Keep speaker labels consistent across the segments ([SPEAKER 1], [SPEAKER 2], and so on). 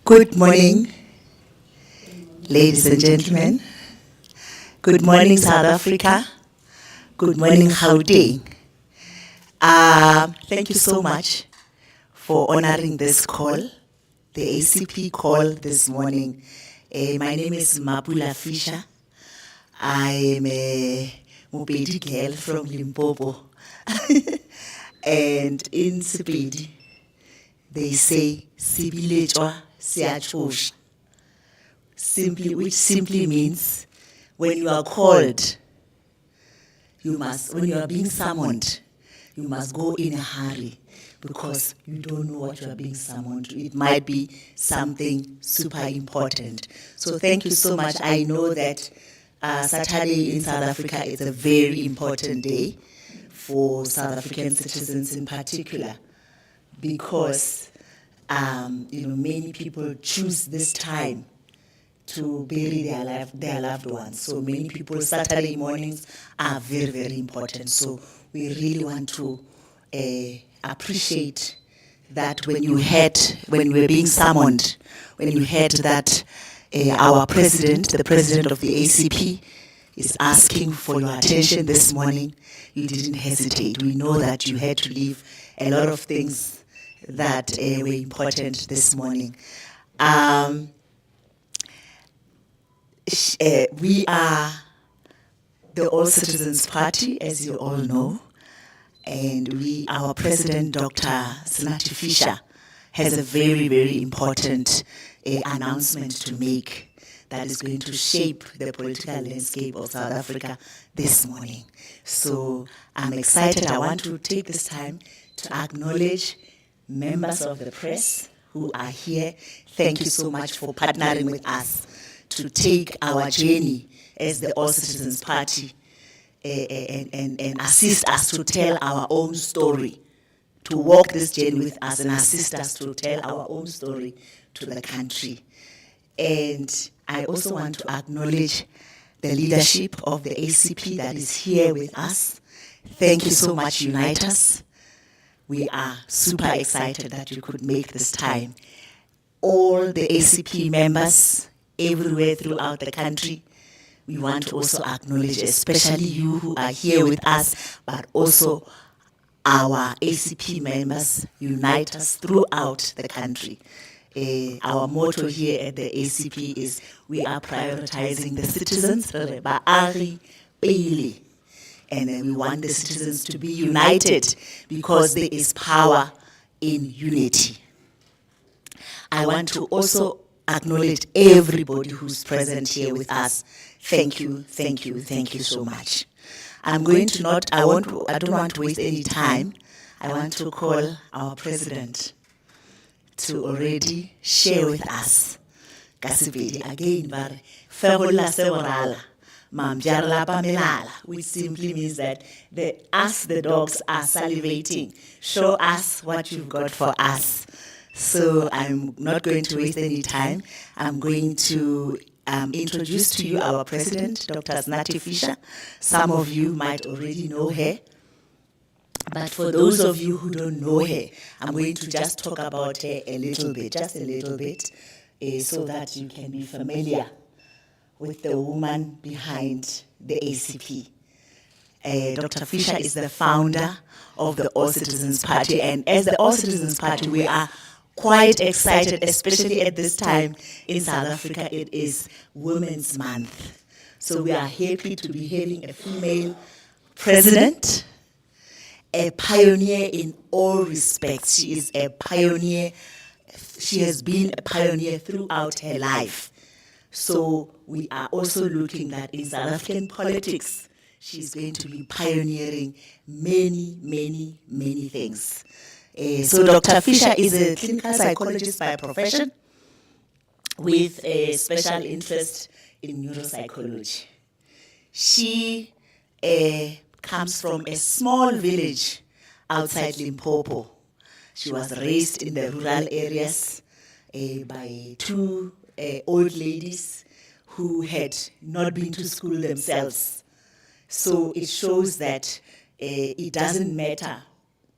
[SPEAKER 1] Good morning, ladies and gentlemen. Good morning, South Africa. Good morning, Gauteng. Thank you so much for honoring this call, the ACP call this morning. My name is Camblish Fisha. I am a Mopedi girl from Limpopo. And in Sepedi, they say, Sibilechwa Siachosha. Which simply means when you are called, when you are being summoned, you must go in a hurry because you don't know what you are being summoned to. It might be something super important. So thank you so much. I know that Saturday in South Africa is a very important day for South African citizens in particular because many people choose this time to bury their loved ones. So many people, Saturday mornings are very, very important. So we really want to appreciate that when you were being summoned, when you heard that our president, the president of the ACP, is asking for your attention this morning, you didn't hesitate. We know that you had to leave a lot of things that were important this morning. We are the All Citizens Party, as you all know, and our president, Dr. Senathi Fisha, has a very, very important announcement to make that is going to shape the political landscape of South Africa this morning. So I'm excited. I want to take this time to acknowledge members of the press who are here. Thank you so much for partnering with us to take our journey as the All Citizens Party and assist us to tell our own story, to walk this journey with us and assist us to tell our own story to the country. And I also want to acknowledge the leadership of the ACP that is here with us. Thank you so much, Unite Us. We are super excited that you could make this time. All the ACP members everywhere throughout the country, we want to also acknowledge, especially you who are here with us, but also our ACP members, Unite Us throughout the country. Our motto here at the ACP is, we are prioritizing the citizens, and we want the citizens to be united because there is power in unity. I want to also acknowledge everybody who's present here with us. Thank you, thank you, thank you so much. I don't want to waste any time. I want to call our president to already share with us. Again, which simply means that the dogs are salivating. Show us what you've got for us. So I'm not going to waste any time. I'm going to introduce to you our president, Dr. Senathi Fisha. Some of you might already know her. But for those of you who don't know her, I'm going to just talk about her a little bit, just a little bit, so that you can be familiar with the woman behind the ACP. Dr. Fisha is the founder of the All Citizens Party, and as the All Citizens Party, we are quite excited, especially at this time in South Africa. It is Women's Month. So we are happy to be having a female president, a pioneer in all respects. She is a pioneer. She has been a pioneer throughout her life. So we are also looking at in South African politics, she's going to be pioneering many, many, many things. So Dr. Fisha is a clinical psychologist by profession with a special interest in neuropsychology. She comes from a small village outside Limpopo. She was raised in the rural areas by two old ladies who had not been to school themselves. So it shows that it doesn't matter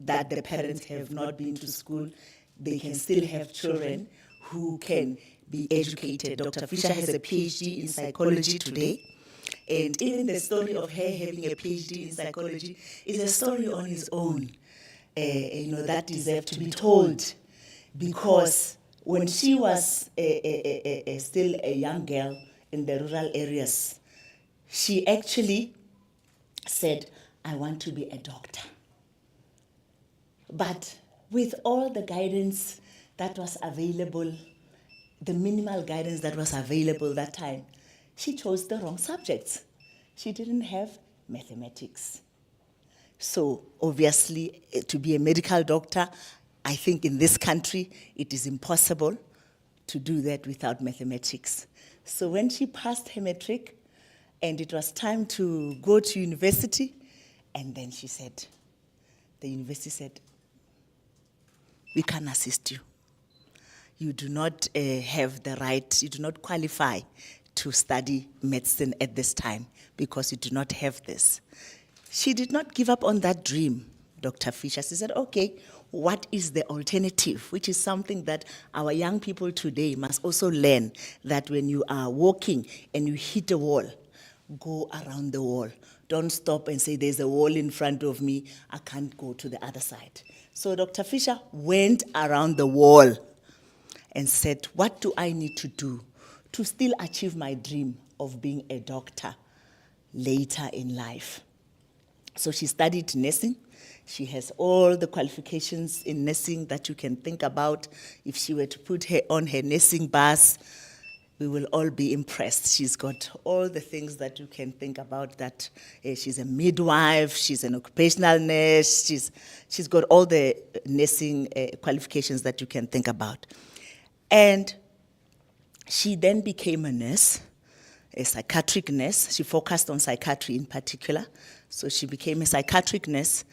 [SPEAKER 1] that the parents have not been to school. They can still have children who can be educated. Dr. Fisha has a PhD in psychology today. And even the story of her having a PhD in psychology is a story on its own, that deserves to be told. Because when she was still a young girl in the rural areas, she actually said, I want to be a doctor. But with all the guidance that was available, the minimal guidance that was available that time, she chose the wrong subjects. She didn't have mathematics. So obviously, to be a medical doctor, I think in this country, it is impossible to do that without mathematics. So when she passed her matric, and it was time to go to university, and then she said, the university said, we can't assist you. You do not have the right, you do not qualify to study medicine at this time because you do not have this. She did not give up on that dream, Dr. Fisha. She said, okay, what is the alternative? Which is something that our young people today must also learn, that when you are walking and you hit a wall, go around the wall. Don't stop and say, there's a wall in front of me, I can't go to the other side. So Dr. Fisha went around the wall and said, what do I need to do to still achieve my dream of being a doctor later in life? So she studied nursing. She has all the qualifications in nursing that you can think about. If she were to put her on her nursing bus, we will all be impressed. She's got all the things that you can think about, that she's a midwife, she's an occupational nurse, she's got all the nursing qualifications that you can think about. And she then became a nurse, a psychiatric nurse. She focused on psychiatry in particular. So she became a psychiatric nurse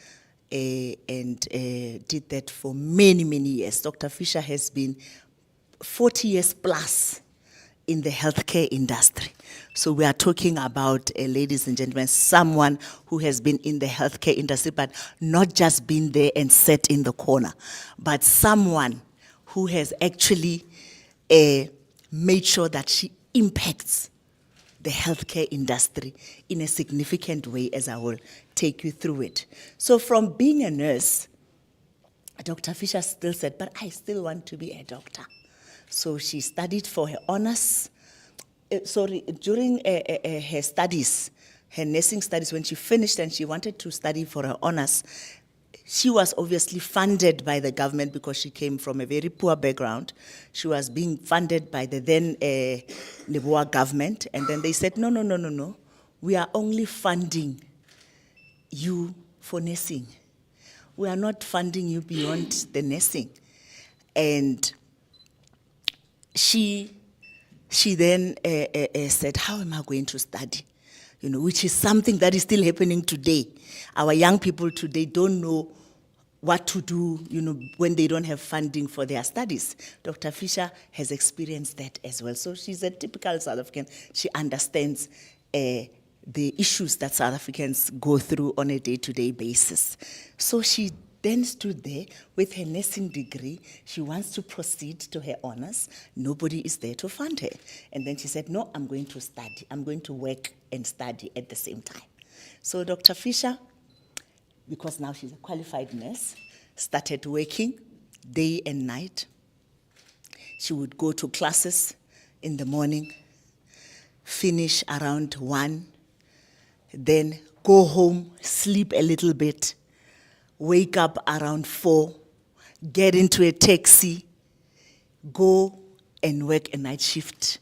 [SPEAKER 1] and did that for many, many years. Dr. Fisha has been 40 years plus in the healthcare industry. So we are talking about, ladies and gentlemen, someone who has been in the healthcare industry, but not just been there and sat in the corner, but someone who has actually made sure that she impacts the healthcare industry in a significant way, as I will take you through it. So from being a nurse, Dr. Fisha still said, but I still want to be a doctor. So she studied for her honors. During her studies, her nursing studies, when she finished and she wanted to study for her honors, she was obviously funded by the government because she came from a very poor background. She was being funded by the then Leboa government, and then they said, no. We are only funding you for nursing. We are not funding you beyond the nursing. And she then said, how am I going to study? Which is something that is still happening today. Our young people today don't know what to do, when they don't have funding for their studies. Dr. Fisha has experienced that as well. So she's a typical South African. She understands the issues that South Africans go through on a day-to-day basis. So she then stood there with her nursing degree. She wants to proceed to her honors. Nobody is there to fund her. And then she said, no, I'm going to study. I'm going to work and study at the same time. So Dr. Fisha, because now she's a qualified nurse, started working day and night. She would go to classes in the morning, finish around 1, then go home, sleep a little bit, wake up around 4, get into a taxi, go and work a night shift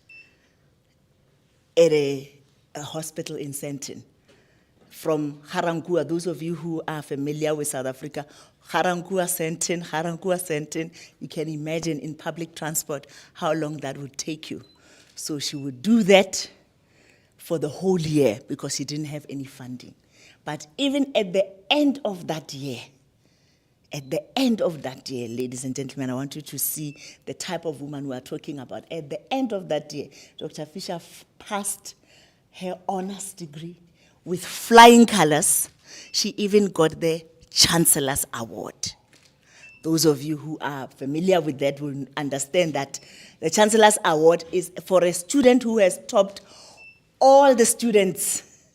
[SPEAKER 1] at a hospital in Sandton. From Harangua, those of you who are familiar with South Africa, Harangua, Sandton, you can imagine in public transport how long that would take you. So she would do that for the whole year because she didn't have any funding. But even at the end of that year, ladies and gentlemen, I want you to see the type of woman we are talking about. At the end of that year, Dr. Fisha passed her honors degree with flying colors. She even got the Chancellor's Award. Those of you who are familiar with that will understand that the Chancellor's Award is for a student who has topped all the students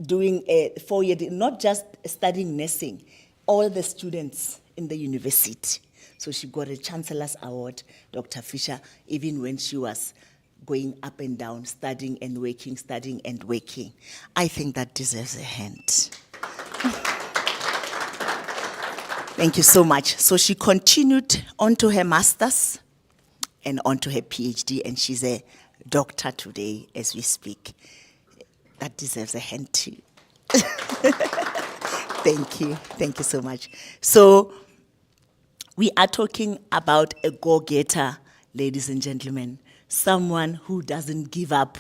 [SPEAKER 1] doing a 4-year, not just studying nursing, all the students in the university. So she got a Chancellor's Award, Dr. Fisha, even when she was going up and down, studying and working, studying and working. I think that deserves a hand. Thank you so much. So she continued on to her master's and on to her PhD, and she's a doctor today as we speak. That deserves a hand too. Thank you. Thank you so much. So we are talking about a go-getter, ladies and gentlemen, someone who doesn't give up,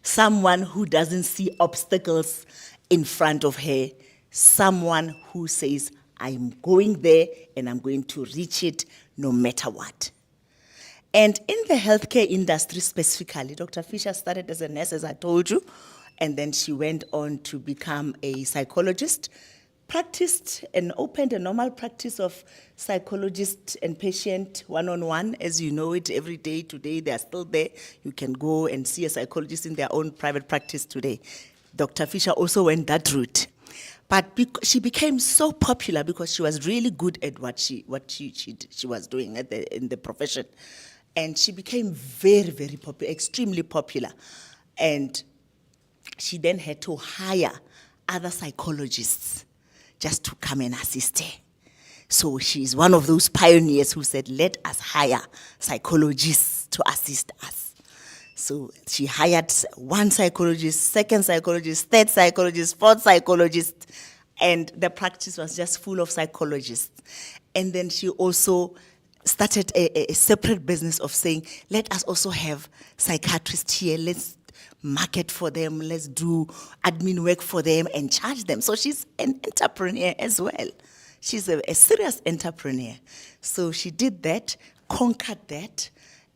[SPEAKER 1] someone who doesn't see obstacles in front of her, someone who says, I'm going there and I'm going to reach it no matter what. And in the healthcare industry specifically, Dr. Fisha started as a nurse, as I told you, and then she went on to become a psychologist, practiced and opened a normal practice of psychologist and patient one-on-one, as you know it every day. Today, they are still there. You can go and see a psychologist in their own private practice today. Dr. Fisha also went that route. But she became so popular because she was really good at what she was doing in the profession. And she became very, very popular, extremely popular. And she then had to hire other psychologists just to come and assist her. So she's one of those pioneers who said, let us hire psychologists to assist us. So she hired one psychologist, second psychologist, third psychologist, fourth psychologist, and the practice was just full of psychologists. And then she also started a separate business of saying, let us also have psychiatrists here, let's market for them, let's do admin work for them and charge them. So she's an entrepreneur as well. She's a serious entrepreneur. So she did that, conquered that,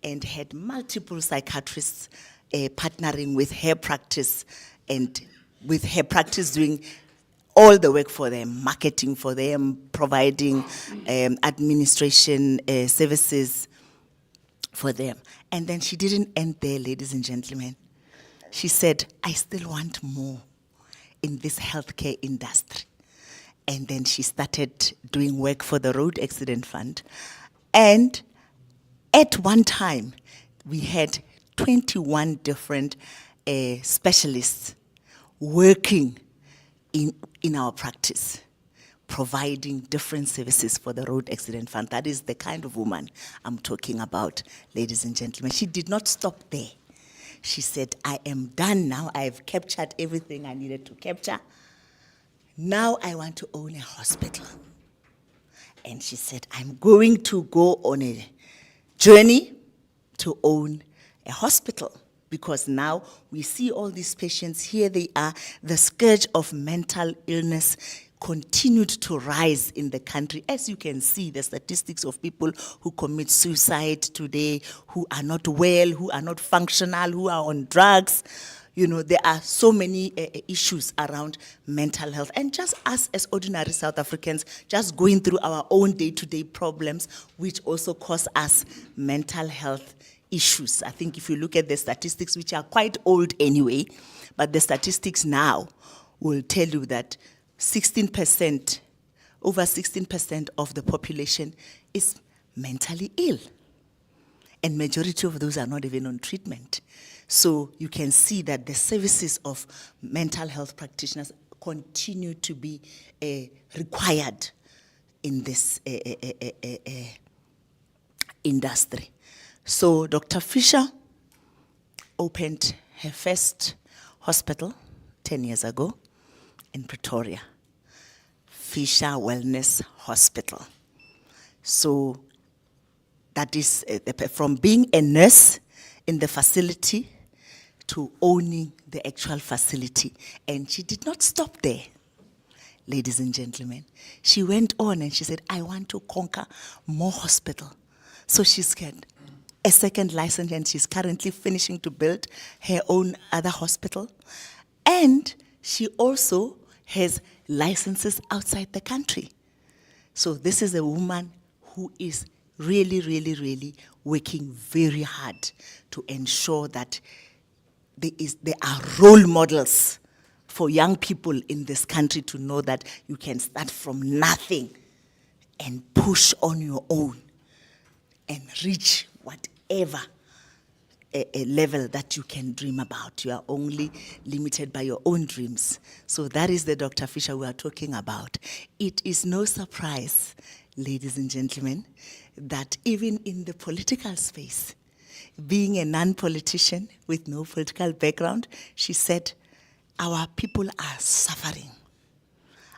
[SPEAKER 1] and had multiple psychiatrists partnering with her practice, and with her practice doing all the work for them, marketing for them, providing administration services for them. And then she didn't end there, ladies and gentlemen. She said, I still want more in this healthcare industry. And then she started doing work for the Road Accident Fund. And at one time, we had 21 different specialists working in our practice, providing different services for the Road Accident Fund. That is the kind of woman I'm talking about, ladies and gentlemen. She did not stop there. She said, I am done now. I've captured everything I needed to capture. Now I want to own a hospital. And she said, I'm going to go on a journey to own a hospital, because now we see all these patients, here they are, the scourge of mental illness continued to rise in the country. As you can see, the statistics of people who commit suicide today, who are not well, who are not functional, who are on drugs. You know, there are so many issues around mental health. And just us as ordinary South Africans, just going through our own day-to-day problems, which also cause us mental health issues. I think if you look at the statistics, which are quite old anyway, but the statistics now will tell you that 16%, over 16% of the population is mentally ill. And majority of those are not even on treatment. So you can see that the services of mental health practitioners continue to be required in this industry. So Dr. Fisha opened her first hospital 10 years ago in Pretoria, Fisha Wellness Hospital. So that is from being a nurse in the facility to owning the actual facility. And she did not stop there, ladies and gentlemen. She went on and she said, I want to conquer more hospital. So she's got a second license, and she's currently finishing to build her own other hospital. And she also has licenses outside the country. So this is a woman who is really, really, really working very hard to ensure that there are role models for young people in this country to know that you can start from nothing and push on your own and reach whatever a level that you can dream about. You are only limited by your own dreams. So that is the Dr. Fisha we are talking about. It is no surprise, ladies and gentlemen, that even in the political space, being a non-politician with no political background, she said, our people are suffering.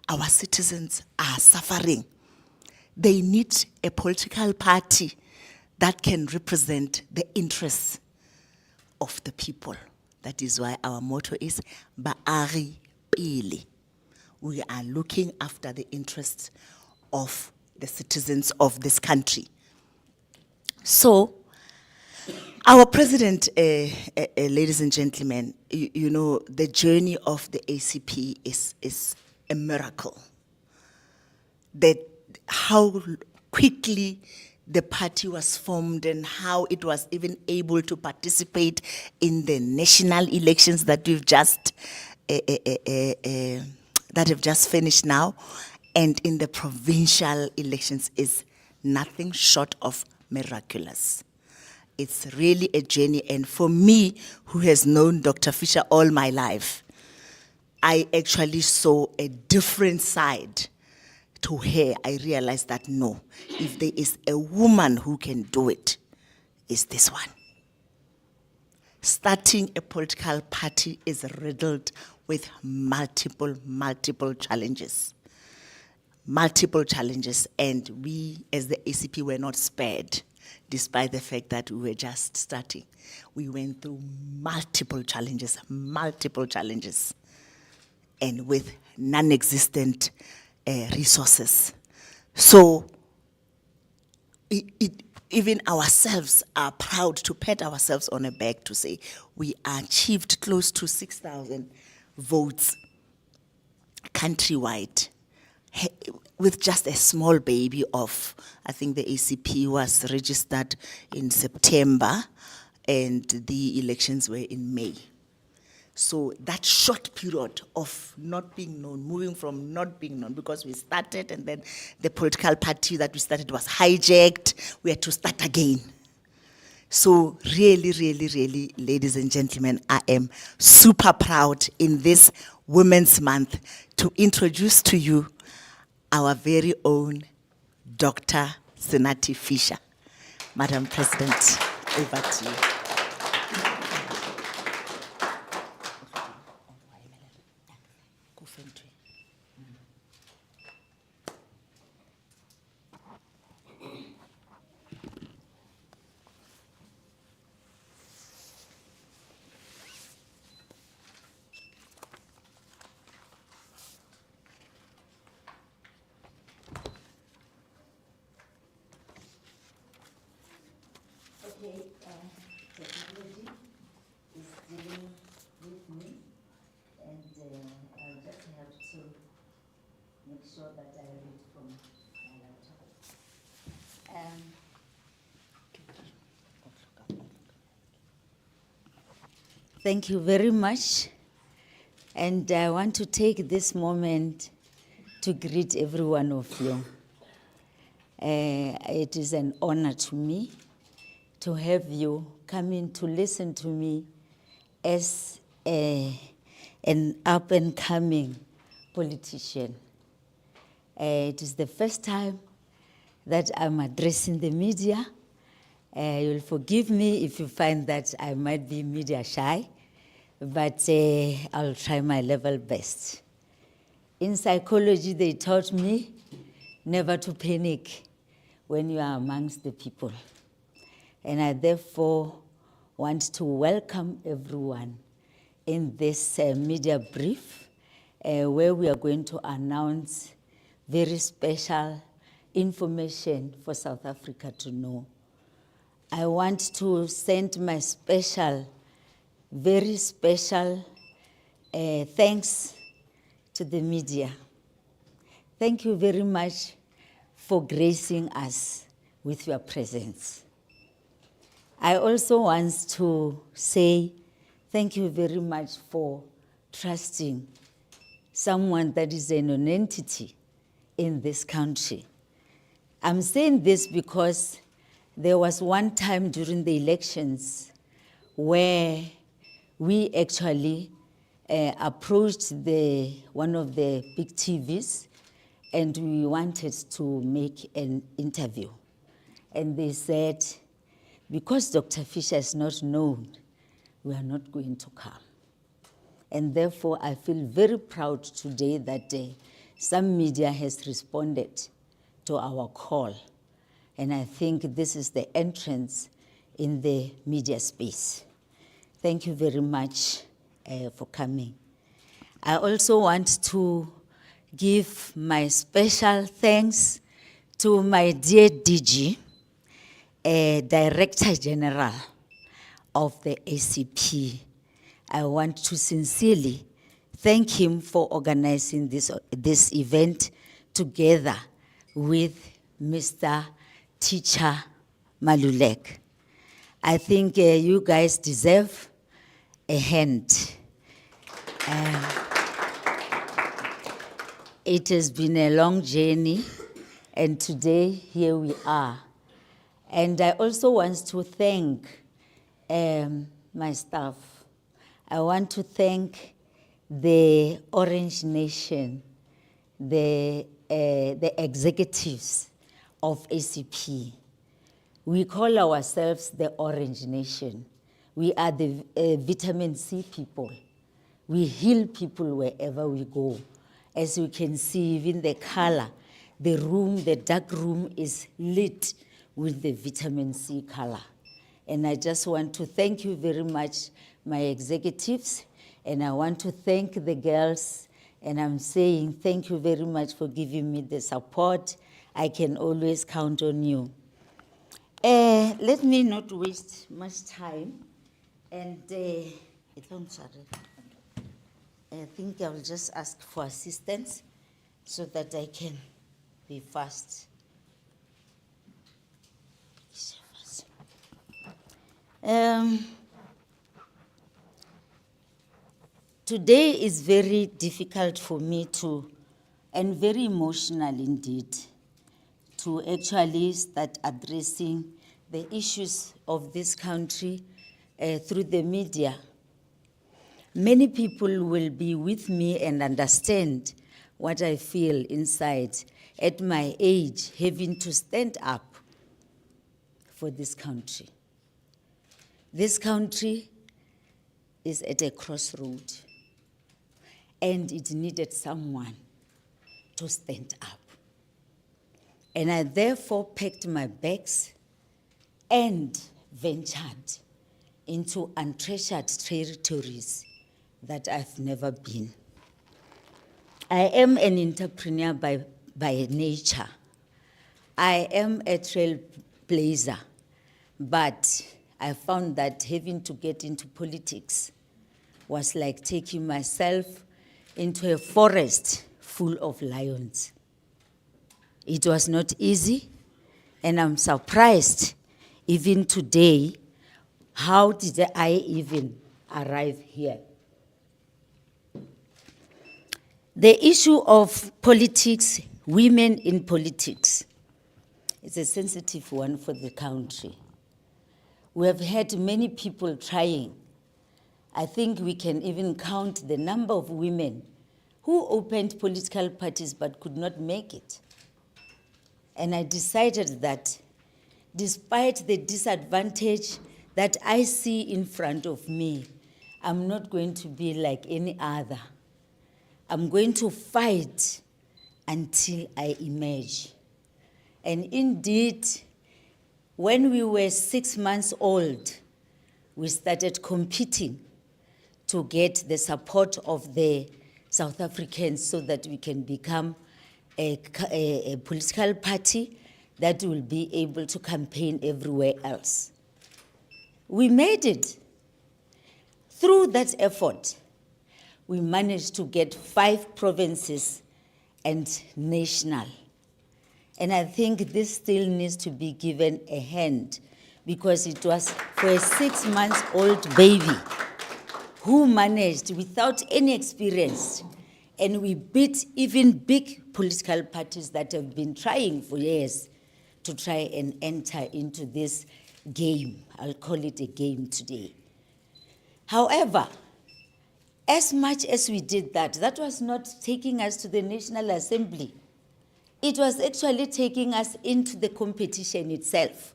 [SPEAKER 1] Our citizens are suffering. They need a political party that can represent the interests of the people. That is why our motto is Baagi Pele. We are looking after the interests of the citizens of this country. So, our president, ladies and gentlemen, you know, the journey of the ACP is a miracle. That how quickly the party was formed and how it was even able to participate in the national elections that we've just that have just finished now, and in the provincial elections is nothing short of miraculous. It's really a journey, and for me, who has known Dr. Fisha all my life, I actually saw a different side to her. I realized that no, if there is a woman who can do it, it's this one. Starting a political party is riddled with multiple challenges. Multiple challenges, and we as the ACP were not spared, despite the fact that we were just starting. We went through multiple challenges, and with non-existent resources. So even ourselves are proud to pat ourselves on the back to say we achieved close to 6,000 votes countrywide with just a small baby of, I think the ACP was registered in September and the elections were in May. So that short period of not being known, moving from not being known, because we started and then the political party that we started was hijacked, we had to start again. So really, ladies and gentlemen, I am super proud in this Women's Month to introduce to you our very own Dr. Senathi Fisha. Madam President, over to you. Technology is dealing with me, and I'll just have to make sure that I read from my laptop. Thank you very much, and I want to take this moment to greet every one of you. It is an honor to me to have you come in to listen to me as an up-and-coming politician. It is the first time that I'm addressing the media. You'll forgive me if you find that I might be media shy, but I'll try my level best. In psychology, they taught me never to panic when you are amongst the people. And I therefore want to welcome everyone in this media brief where we are going to announce very special information for South Africa to know. I want to send my very special thanks to the media. Thank you very much
[SPEAKER 2] for gracing us with your presence. I also want to say thank you very much for trusting someone that is a non-entity in this country. I'm saying this because there was one time during the elections where we actually approached one of the big TVs and we wanted to make an interview. And they said, because Dr. Fisha is not known, we are not going to come. And therefore, I feel very proud today that some media has responded to our call. And I think this is the entrance in the media space. Thank you very much for coming. I also want to give my special thanks to my dear DG, Director General of the ACP. I want to sincerely thank him for organizing this event together with Mr. Teacher Malulek. I think you guys deserve a hand. It has been a long journey, and today here we are. And I also want to thank my staff. I want to thank the Orange Nation, the executives of ACP. We call ourselves the Orange Nation. We are the vitamin C people. We heal people wherever we go. As you can see, even the color, the dark room is lit with the vitamin C color. And I just want to thank you very much, my executives, and I want to thank the girls, and I'm saying thank you very much for giving me the support. I can always count on you. Let me not waste much time, and I think I'll just ask for assistance so that I can be fast. Today is very difficult for me and very emotional indeed, to actually start addressing the issues of this country through the media. Many people will be with me and understand what I feel inside at my age, having to stand up for this country. This country is at a crossroad, and it needed someone to stand up. And I therefore packed my bags and ventured into untreasured territories that I've never been. I am an entrepreneur by nature. I am a trailblazer, but I found that having to get into politics was like taking myself into a forest full of lions. It was not easy, and I'm surprised even today, how did I even arrive here? The issue of politics, women in politics, is a sensitive one for the country. We have had many people trying. I think we can even count the number of women who opened political parties but could not make it. And I decided that despite the disadvantage that I see in front of me, I'm not going to be like any other. I'm going to fight until I emerge. And indeed, when we were 6 months old, we started competing to get the support of the South Africans so that we can become a political party that will be able to campaign everywhere else. We made it. Through that effort, we managed to get 5 provinces and national. And I think this still needs to be given a hand, because it was for a 6-month-old baby who managed without any experience. And we beat even big political parties that have been trying for years to try and enter into this game. I'll call it a game today. However, as much as we did that, that was not taking us to the National Assembly. It was actually taking us into the competition itself.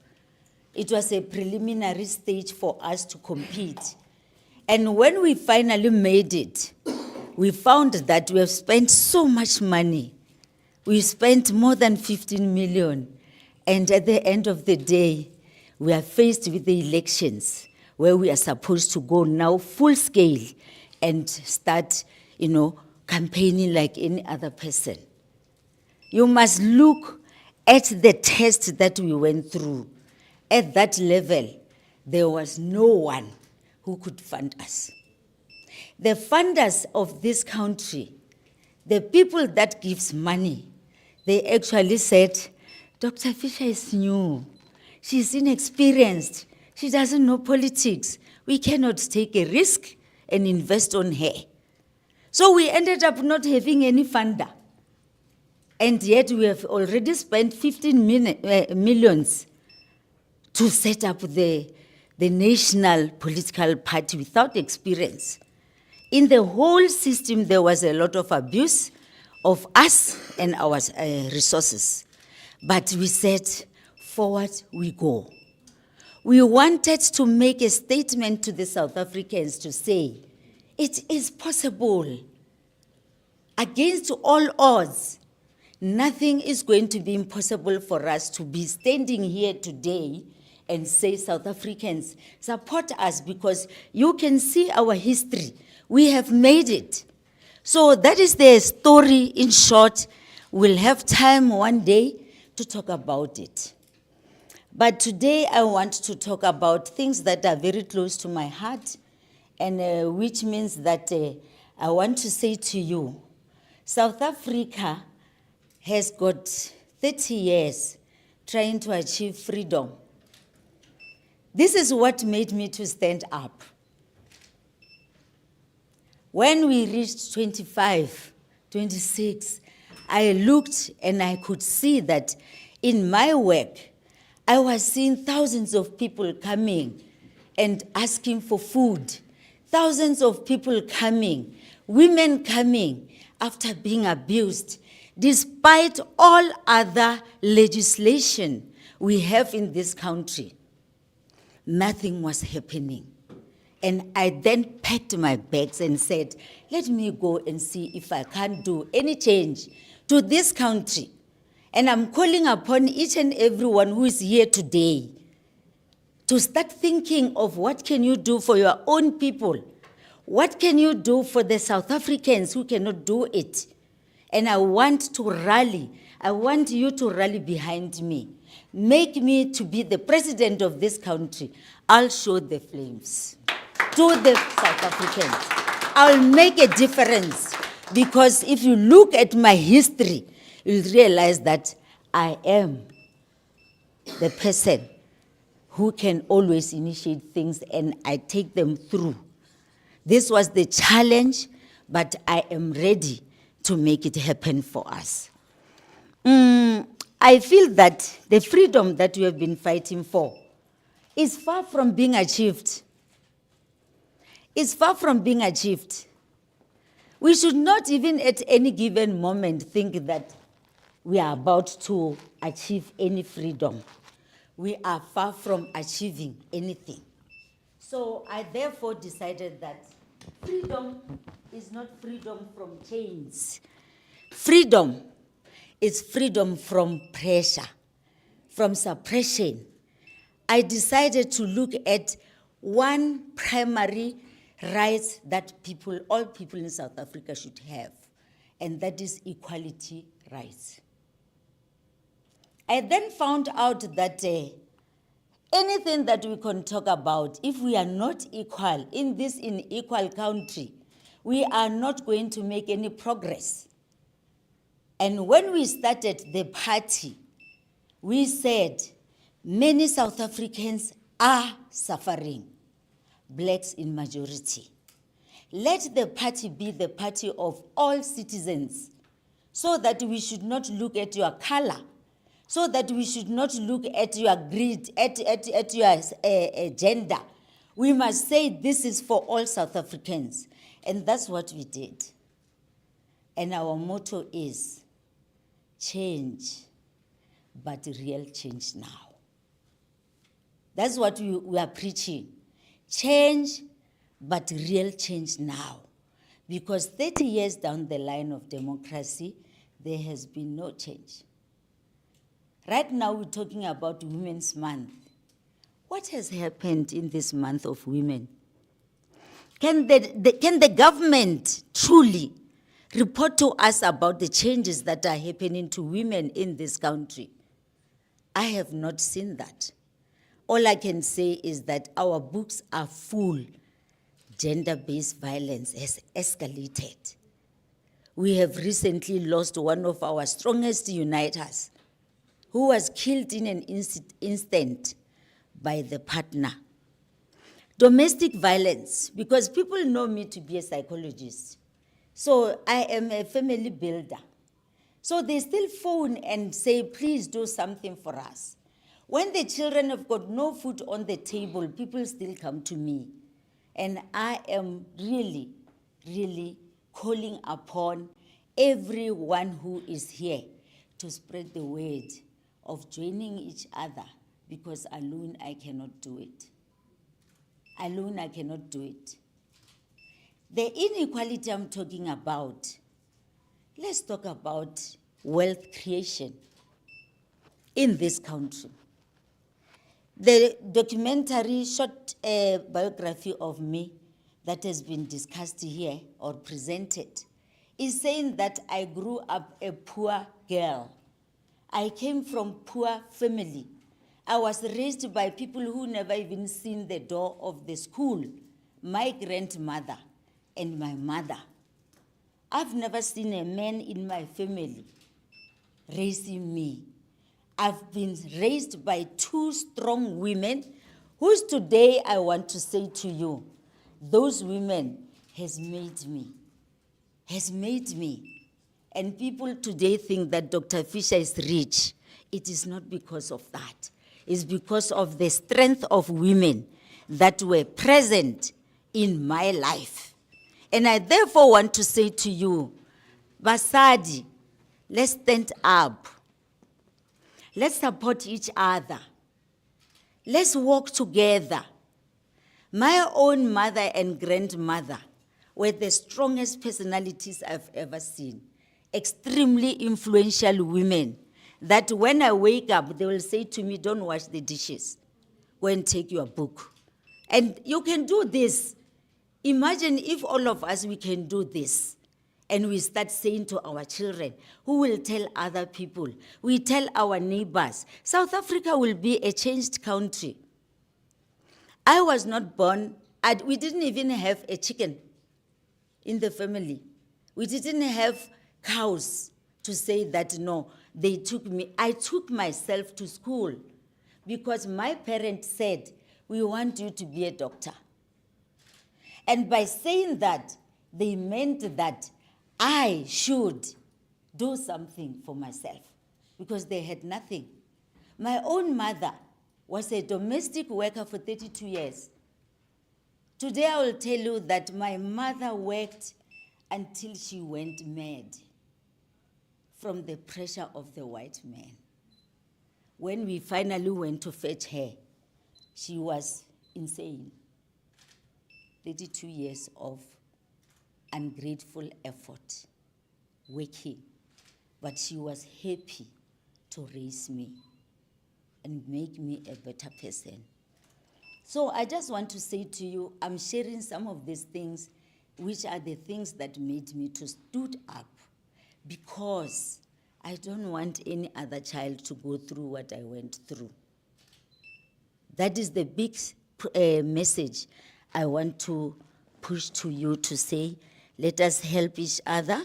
[SPEAKER 2] It was a preliminary stage for us to compete. And when we finally made it, we found that we have spent so much money. We spent more than 15 million. And at the end of the day, we are faced with the elections, where we are supposed to go now full scale and start, campaigning like any other person. You must look at the test that we went through. At that level, there was no one who could fund us. The funders of this country, the people that gives money, they actually said, Dr. Fisha is new. She's inexperienced. She doesn't know politics. We cannot take a risk and invest on her. So we ended up not having any funder. And yet we have already spent 15 millions to set up the national political party without experience. In the whole system, there was a lot of abuse of us and our resources. But we said, forward we go. We wanted to make a statement to the South Africans to say, it is possible. Against all odds, nothing is going to be impossible for us to be standing here today and say, South Africans, support us, because you can see our history. We have made it. So that is the story in short. We'll have time one day to talk about it. But today I want to talk about things that are very close to my heart, and which means that I want to say to you, South Africa has got 30 years trying to achieve freedom. This is what made me to stand up. When we reached 25, 26, I looked and I could see that in my work, I was seeing thousands of people coming and asking for food, thousands of people coming, women coming after being abused, despite all other legislation we have in this country. Nothing was happening. And I then packed my bags and said, let me go and see if I can't do any change to this country. And I'm calling upon each and everyone who is here today to start thinking of what can you do for your own people? What can you do for the South Africans who cannot do it? And I want to rally. I want you to rally behind me. Make me to be the president of this country. I'll show the flames to the South Africans. I'll make a difference, because if you look at my history, you'll realize that I am the person who can always initiate things and I take them through. This was the challenge, but I am ready to make it happen for us. I feel that the freedom that we have been fighting for is far from being achieved. It's far from being achieved. We should not even at any given moment think that we are about to achieve any freedom. We are far from achieving anything. So I therefore decided that freedom is not freedom from chains. Freedom is freedom from pressure, from suppression. I decided to look at one primary right that all people in South Africa should have, and that is equality rights. I then found out that anything that we can talk about, if we are not equal in this unequal country, we are not going to make any progress. And when we started the party, we said many South Africans are suffering, blacks in majority. Let the party be the party of all citizens, so that we should not look at your color, so that we should not look at your greed, at your gender. We must say this is for all South Africans. And that's what we did. And our motto is change, but real change now. That's what we are preaching. Change, but real change now. Because 30 years down the line of democracy, there has been no change. Right now, we're talking about Women's Month. What has happened in this month of women? Can the government truly report to us about the changes that are happening to women in this country? I have not seen that. All I can say is that our books are full. Gender-based violence has escalated. We have recently lost one of our strongest uniters, who was killed in an instant by the partner. Domestic violence, because people know me to be a psychologist. So I am a family builder. So they still phone and say, please do something for us. When the children have got no food on the table, people still come to me. And I am really, really calling upon everyone who is here to spread the word of joining each other, because alone I cannot do it. Alone I cannot do it. The inequality I'm talking about, let's talk about wealth creation in this country. The documentary short biography of me that has been discussed here or presented is saying that I grew up a poor girl. I came from poor family. I was raised by people who never even seen the door of the school, my grandmother and my mother. I've never seen a man in my family raising me. I've been raised by two strong women, whose today I want to say to you, those women has made me. And people today think that Dr. Fisha is rich. It is not because of that. It's because of the strength of women that were present in my life. And I therefore want to say to you, Basadi, let's stand up. Let's support each other. Let's work together. My own mother and grandmother were the strongest personalities I've ever seen. Extremely influential women that when I wake up, they will say to me, don't wash the dishes. Go and take your book. And you can do this. Imagine if all of us, we can do this. And we start saying to our children, who will tell other people, we tell our neighbors, South Africa will be a changed country. I was not born, we didn't even have a chicken in the family. We didn't have cows to say that, no, they took me. I took myself to school because my parents said, we want you to be a doctor. And by saying that, they meant that I should do something for myself because they had nothing. My own mother was a domestic worker for 32 years. Today I will tell you that my mother worked until she went mad from the pressure of the white man. When we finally went to fetch her, she was insane. 32 years of ungrateful effort, working, but she was happy to raise me and make me a better person. So I just want to say to you, I'm sharing some of these things, which are the things that made me to stood up, because I don't want any other child to go through what I went through. That is the big message I want to push to you, to say, let us help each other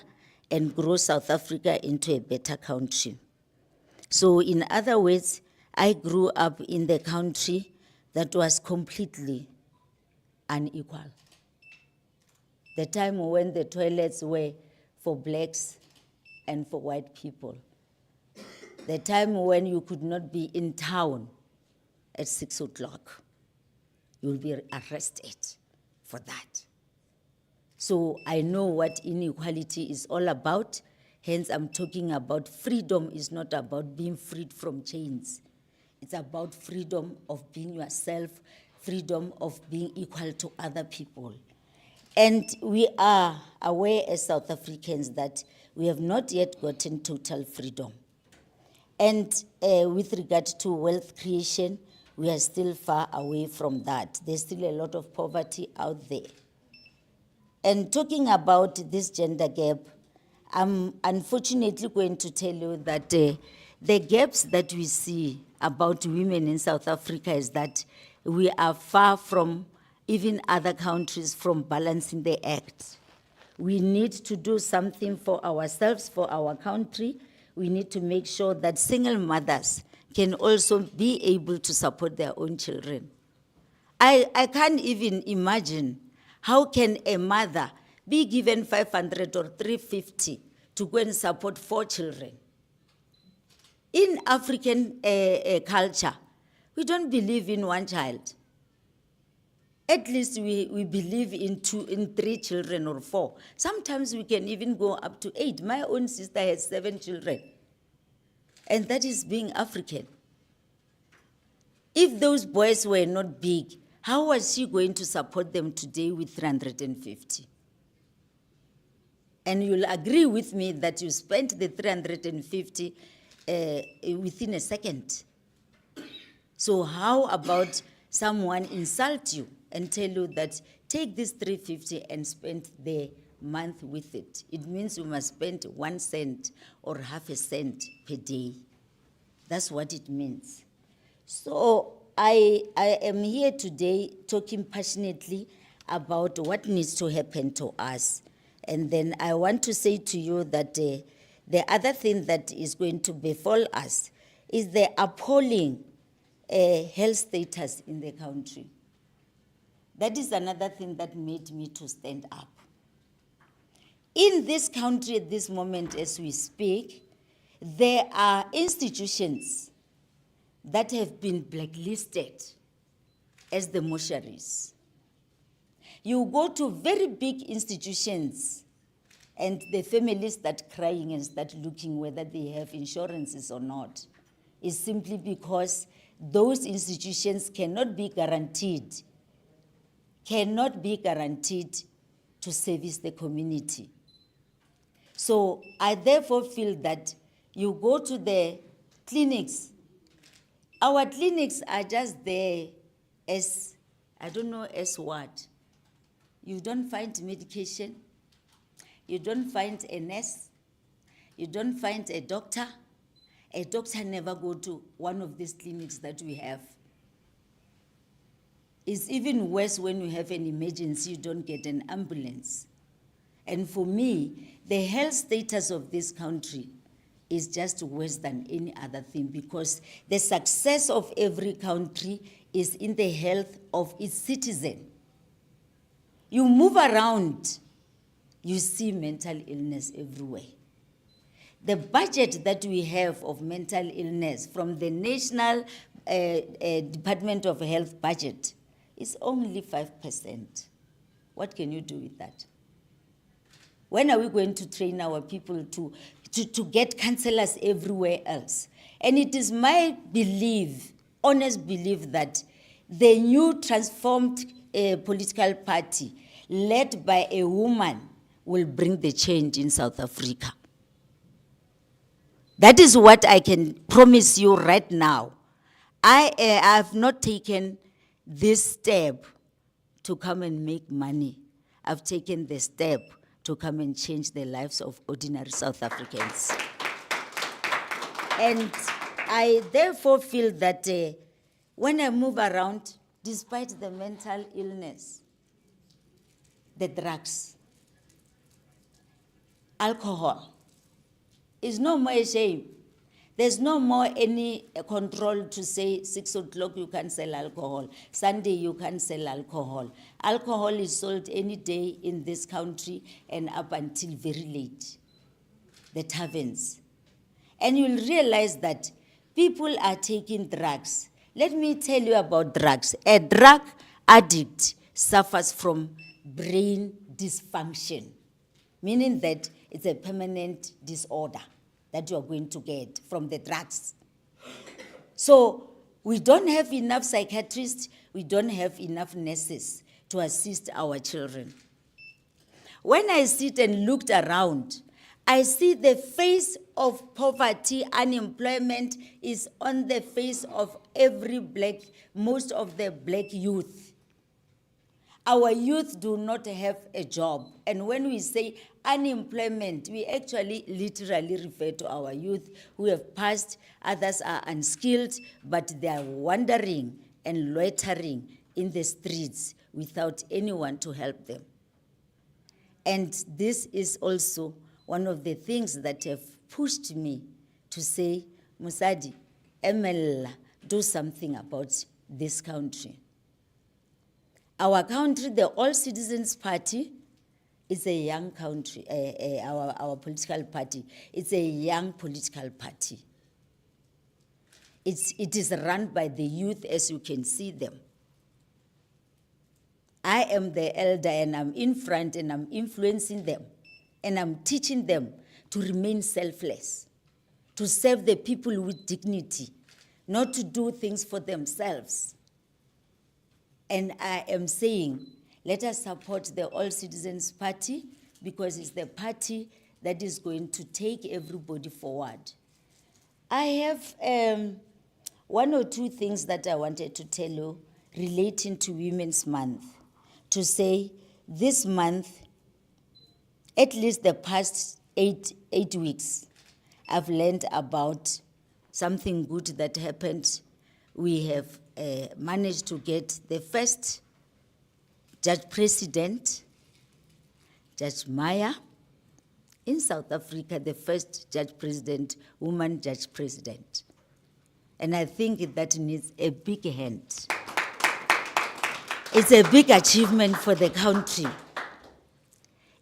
[SPEAKER 2] and grow South Africa into a better country. So in other words, I grew up in the country that was completely unequal. The time when the toilets were for blacks and for white people. The time when you could not be in town at 6 o'clock. You'll be arrested for that. So I know what inequality is all about. Hence, I'm talking about freedom is not about being freed from chains. It's about freedom of being yourself, freedom of being equal to other people. And we are aware as South Africans that we have not yet gotten total freedom. And with regard to wealth creation, we are still far away from that. There's still a lot of poverty out there. And talking about this gender gap, I'm unfortunately going to tell you that the gaps that we see about women in South Africa is that we are far from even other countries from balancing the act. We need to do something for ourselves, for our country. We need to make sure that single mothers can also be able to support their own children. I can't even imagine how can a mother be given 500 or 350 to go and support 4 children. In African culture, we don't believe in 1 child. At least we believe in 2, in 3 children or 4. Sometimes we can even go up to 8. My own sister has 7 children. And that is being African. If those boys were not big, how was she going to support them today with 350? And you'll agree with me that you spent the 350 within a second. So how about someone insult you and tell you that take this 350 and spend the month with it? It means you must spend 1 cent or half a cent per day. That's what it means. So I am here today talking passionately about what needs to happen to us. And then I want to say to you that the other thing that is going to befall us is the appalling health status in the country. That is another thing that made me to stand up. In this country at this moment as we speak, there are institutions that have been blacklisted as the mortuaries. You go to very big institutions and the families start crying and start looking whether they have insurances or not. It's simply because those institutions cannot be guaranteed to service the community. So I therefore feel that you go to the clinics. Our clinics are just there as, I don't know as what. You don't find medication. You don't find a nurse. You don't find a doctor. A doctor never go to one of these clinics that we have. It's even worse when you have an emergency, you don't get an ambulance. And for me, the health status of this country is just worse than any other thing, because the success of every country is in the health of its citizen. You move around, you see mental illness everywhere. The budget that we have of mental illness from the National Department of Health budget is only 5%. What can you do with that? When are we going to train our people to get counselors everywhere else? And it is my belief, honest belief, that the new transformed political party led by a woman will bring the change in South Africa. That is what I can promise you right now. I have not taken this step to come and make money. I've taken the step to come and change the lives of ordinary South Africans. And I therefore feel that when I move around, despite the mental illness, the drugs, alcohol, is no more a shame. There's no more any control to say 6 o'clock you can't sell alcohol, Sunday you can't sell alcohol. Alcohol is sold any day in this country and up until very late, the taverns. And you'll realize that people are taking drugs. Let me tell you about drugs. A drug addict suffers from brain dysfunction, meaning that it's a permanent disorder that you're going to get from the drugs. So we don't have enough psychiatrists, we don't have enough nurses to assist our children. When I sit and looked around, I see the face of poverty, unemployment is on the face of most of the black youth. Our youth do not have a job. And when we say unemployment, we actually literally refer to our youth who have passed, others are unskilled, but they are wandering and loitering in the streets without anyone to help them. And this is also one of the things that have pushed me to say, Musadi, Emela, do something about this country. Our country, the All Citizens Party, is a young country, our political party. It's a young political party. It is run by the youth, as you can see them. I am the elder and I'm in front and I'm influencing them and I'm teaching them to remain selfless, to serve the people with dignity, not to do things for themselves. And I am saying, let us support the All Citizens Party because it's the party that is going to take everybody forward. I have one or two things that I wanted to tell you relating to Women's Month. To say this month, at least the past eight weeks, I've learned about something good that happened. We have managed to get the first Judge President, Judge Maya, in South Africa, the first Judge President, woman Judge President. And I think that needs a big hand. It's a big achievement for the country.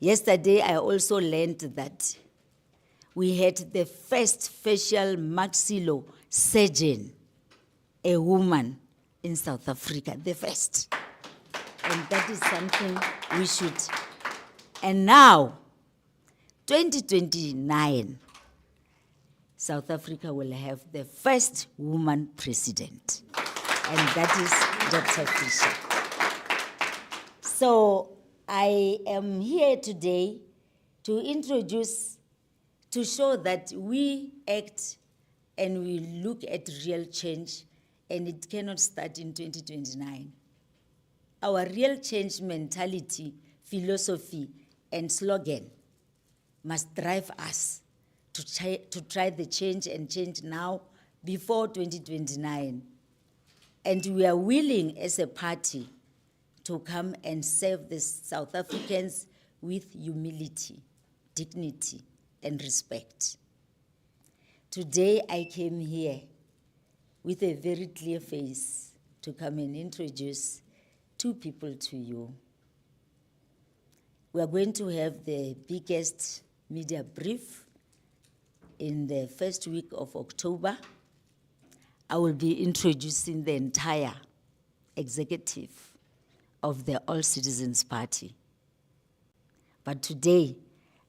[SPEAKER 2] Yesterday, I also learned that we had the first facial maxillo surgeon, a woman in South Africa, the first. And that is something we should. And now, 2029, South Africa will have the first woman president. And that is Dr. Fisha. So I am here today to introduce, to show that we act and we look at real change, and it cannot start in 2029. Our real change mentality, philosophy, and slogan must drive us to try the change and change now before 2029. And we are willing as a party to come and serve the South Africans with humility, dignity, and respect. Today I came here with a very clear face to come and introduce two people to you. We are going to have the biggest media brief in the first week of October. I will be introducing the entire executive of the All Citizens Party. But today,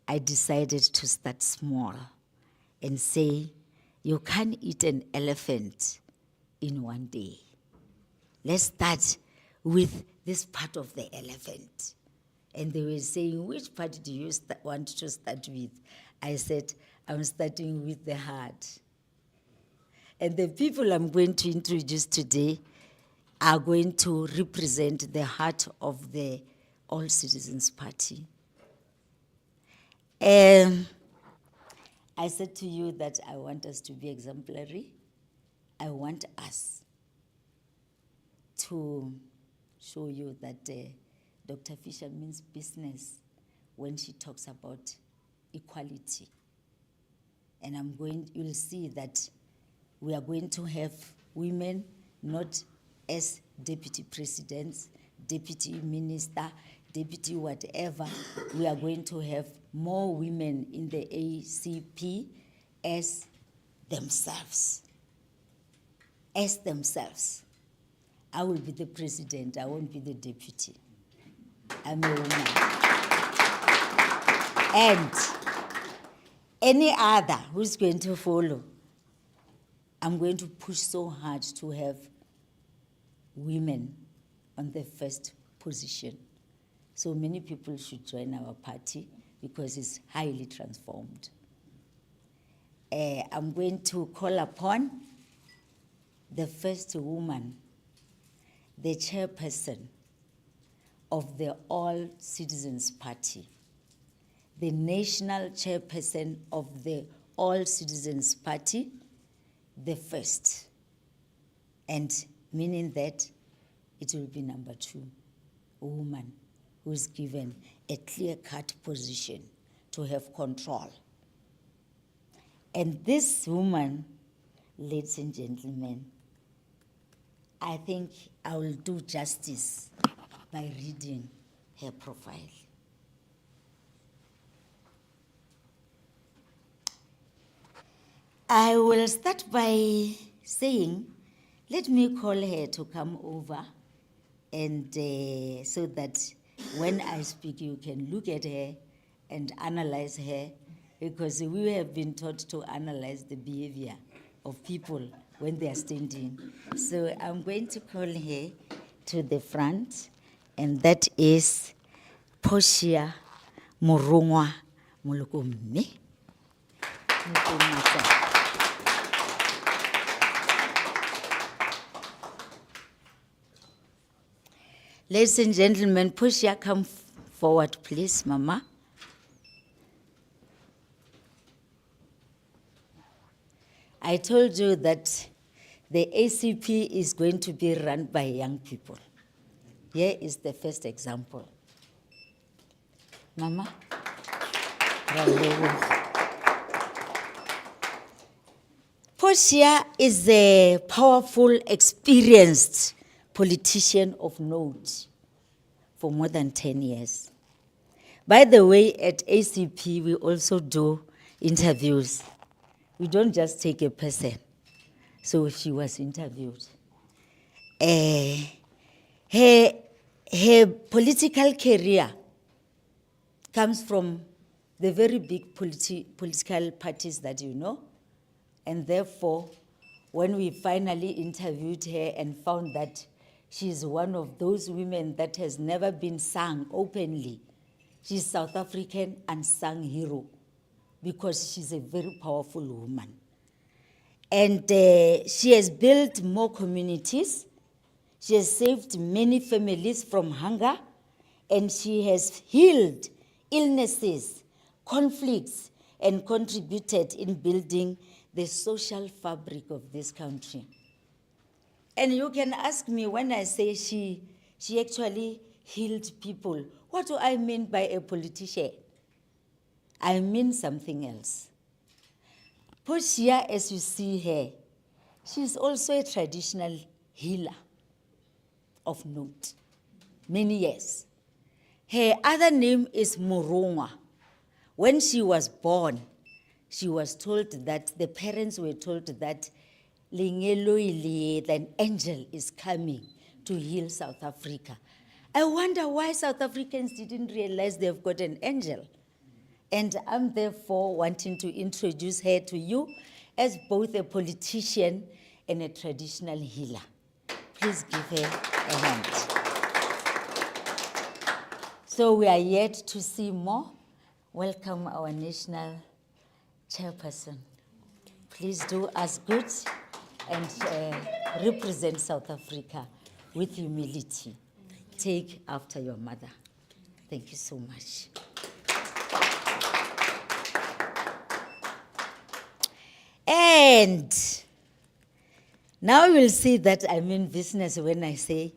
[SPEAKER 2] I decided to start small and say, you can't eat an elephant in one day. Let's start with this part of the elephant. And they were saying, which part do you want to start with? I said, I'm starting with the heart. And the people I'm going to introduce today are going to represent the heart of the All Citizens Party. I said to you that I want us to be exemplary. I want us to show you that Dr. Fisha means business when she talks about equality. And you'll see that We are going to have women not as deputy presidents, deputy minister, deputy whatever. We are going to have more women in the ACP as themselves. As themselves. I will be the president, I won't be the deputy. I'm a woman. And any other who's going to follow, I'm going to push so hard to have women on the first position. So many people should join our party because it's highly transformed. I'm going to call upon the first woman, the chairperson of the All Citizens Party, the national chairperson of the All Citizens Party, the first, and meaning that it will be number 2, a woman who is given a clear-cut position to have control. And this woman, ladies and gentlemen, I think I will do justice by reading her profile. I will start by saying, let me call her to come over, and so that when I speak, you can look at her and analyze her, because we have been taught to analyze the behavior of people when they are standing. So I'm going to call her to the front, and that is Portia Morongwa Mulukumme. Ladies and gentlemen, Portia, come forward, please, Mama. I told you that the ACP is going to be run by young people. Here is the first example. Mama? Portia is a powerful, experienced politician of note for more than 10 years. By the way, at ACP, we also do interviews. We don't just take a person. So she was interviewed. Her political career comes from the very big political parties that you know. And therefore, when we finally interviewed her and found that she's one of those women that has never been sung openly, she's South African unsung hero, because she's a very powerful woman. And she has built more communities. She has saved many families from hunger, and she has healed illnesses, conflicts, and contributed in building the social fabric of this country. And you can ask me, when I say she actually healed people, what do I mean by a politician? I mean something else. Portia, as you see her, she's also a traditional healer of note, many years. Her other name is Morongwa. When she was born, she was told that, the parents were told that an angel is coming to heal South Africa. I wonder why South Africans didn't realize they've got an angel. And I'm therefore wanting to introduce her to you as both a politician and a traditional healer. Please give her a hand. So we are yet to see more. Welcome our national chairperson. Please do us good and represent South Africa with humility. Take after your mother. Thank you so much. And now you will see that I mean business when I say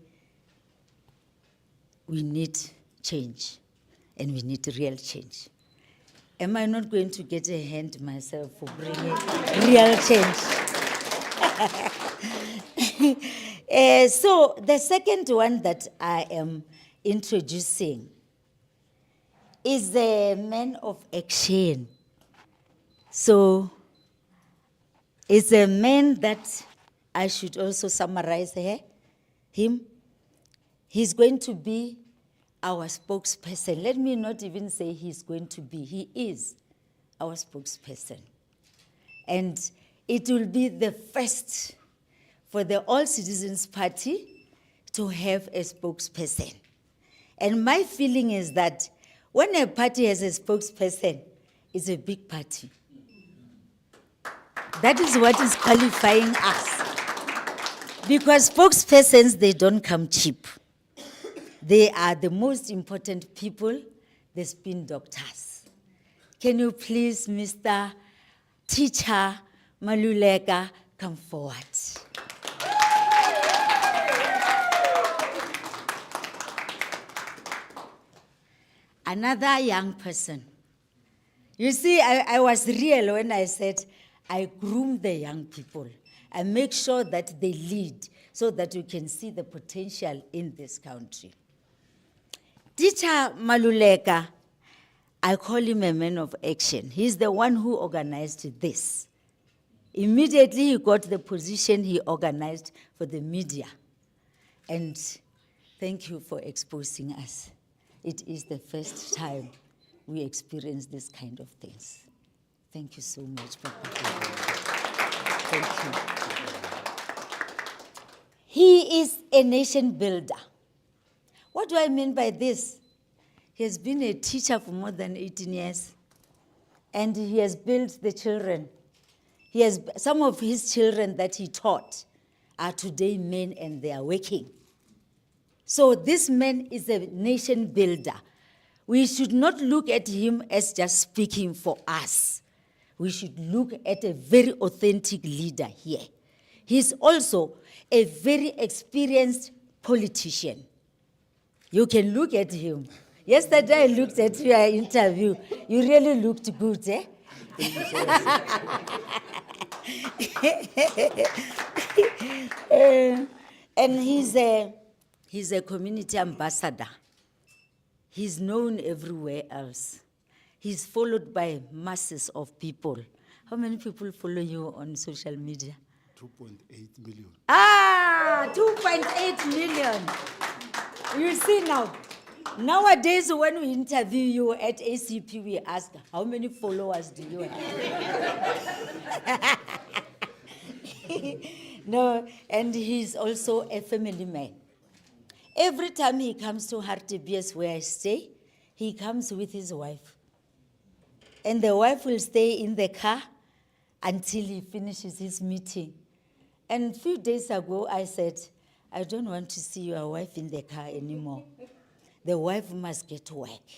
[SPEAKER 2] we need change, and we need real change. Am I not going to get a hand myself for bringing real change? So the second one that I am introducing is the man of action. So it's a man that I should also summarize him. He's going to be our spokesperson. Let me not even say he's going to be. He is our spokesperson. And it will be the first for the All Citizens Party to have a spokesperson. And my feeling is that when a party has a spokesperson, it's a big party. That is what is qualifying us. Because spokespersons, they don't come cheap. They are the most important people, the spin doctors. Can you please, Mr. Teacher Maluleka, come forward? Another young person. You see, I was real when I said I groom the young people. I make sure that they lead so that you can see the potential in this country. Teacher Maluleka, I call him a man of action. He's the one who organized this. Immediately he got the position, he organized for the media. And thank you for exposing us. It is the first time we experience this kind of things. Thank you so much, Papa. Thank you. He is a nation builder. What do I mean by this? He has been a teacher for more than 18 years, and he has built the children. Some of his children that he taught are today men, and they are working. So this man is a nation builder. We should not look at him as just speaking for us. We should look at a very authentic leader here. He's also a very experienced politician. You can look at him. Yesterday I looked at your interview. You really looked good, eh? And he's a community ambassador. He's known everywhere else. He's followed by masses of people. How many people follow you on social media?
[SPEAKER 3] 2.8 million.
[SPEAKER 2] 2.8 million. You see now, nowadays when we interview you at ACP, we ask, how many followers do you have? No, and he's also a family man. Every time he comes to Hartbees where I stay, he comes with his wife. And the wife will stay in the car until he finishes his meeting. And a few days ago, I said, I don't want to see your wife in the car anymore. The wife must get to work.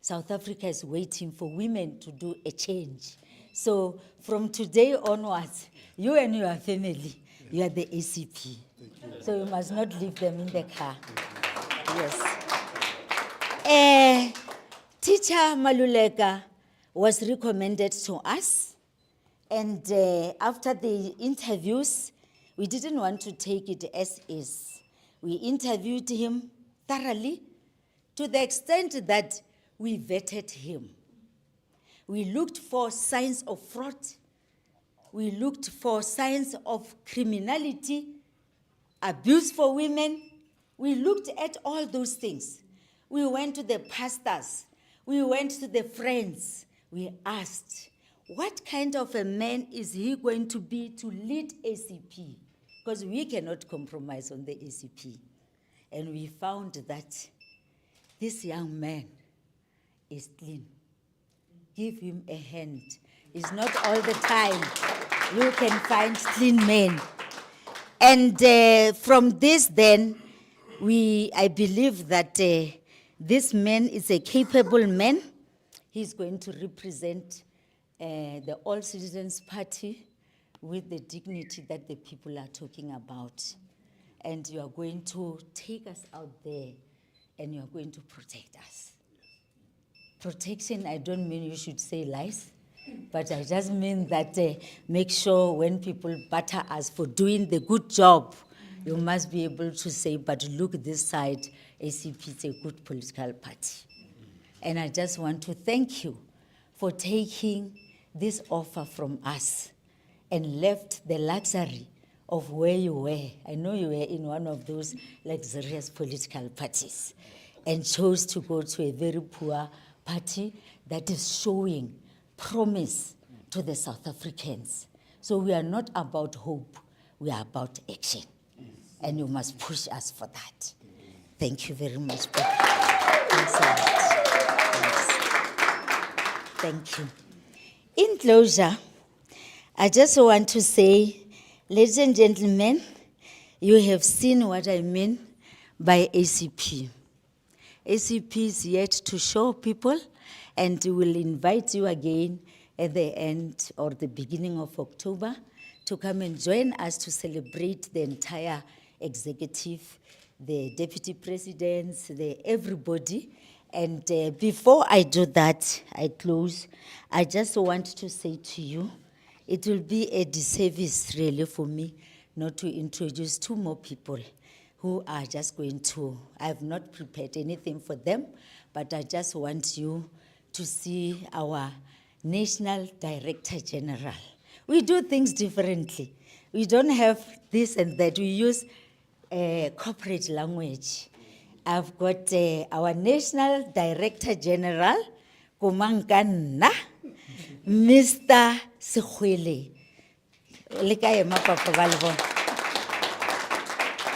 [SPEAKER 2] South Africa is waiting for women to do a change. So from today onwards, you and your family, you are the ACP. So you must not leave them in the car. Yes. Teacher Maluleka was recommended to us. And after the interviews, we didn't want to take it as is. We interviewed him thoroughly to the extent that we vetted him. We looked for signs of fraud. We looked for signs of criminality, abuse for women. We looked at all those things. We went to the pastors. We went to the friends. We asked, what kind of a man is he going to be to lead ACP? Because we cannot compromise on the ACP. And we found that this young man is clean. Give him a hand. It's not all the time you can find clean men. And from this then, I believe that this man is a capable man. He's going to represent the All Citizens Party with the dignity that the people are talking about. And you are going to take us out there and you are going to protect us. Protection, I don't mean you should say lies. But I just mean that make sure when people batter us for doing the good job, you must be able to say, but look this side, ACP is a good political party. And I just want to thank you for taking this offer from us and left the luxury of where you were. I know you were in one of those luxurious political parties and chose to go to a very poor party that is showing promise to the South Africans. So we are not about hope, we are about action. And you must push us for that. Thank you very much. Thanks a lot. Thank you. In closure, I just want to say, ladies and gentlemen, you have seen what I mean by ACP. ACP is yet to show people, and we will invite you again at the end or the beginning of October to come and join us to celebrate the entire executive, the deputy presidents, everybody. And before I do that, I close, I just want to say to you, it will be a disservice really for me not to introduce two more people who are just going to, I have not prepared anything for them, but I just want you to see our National Director General. We do things differently. We don't have this and that. We use corporate language. I've got our National Director General, Kumankana, Mr. Sekhwele. Le kae mapapa ba le bona?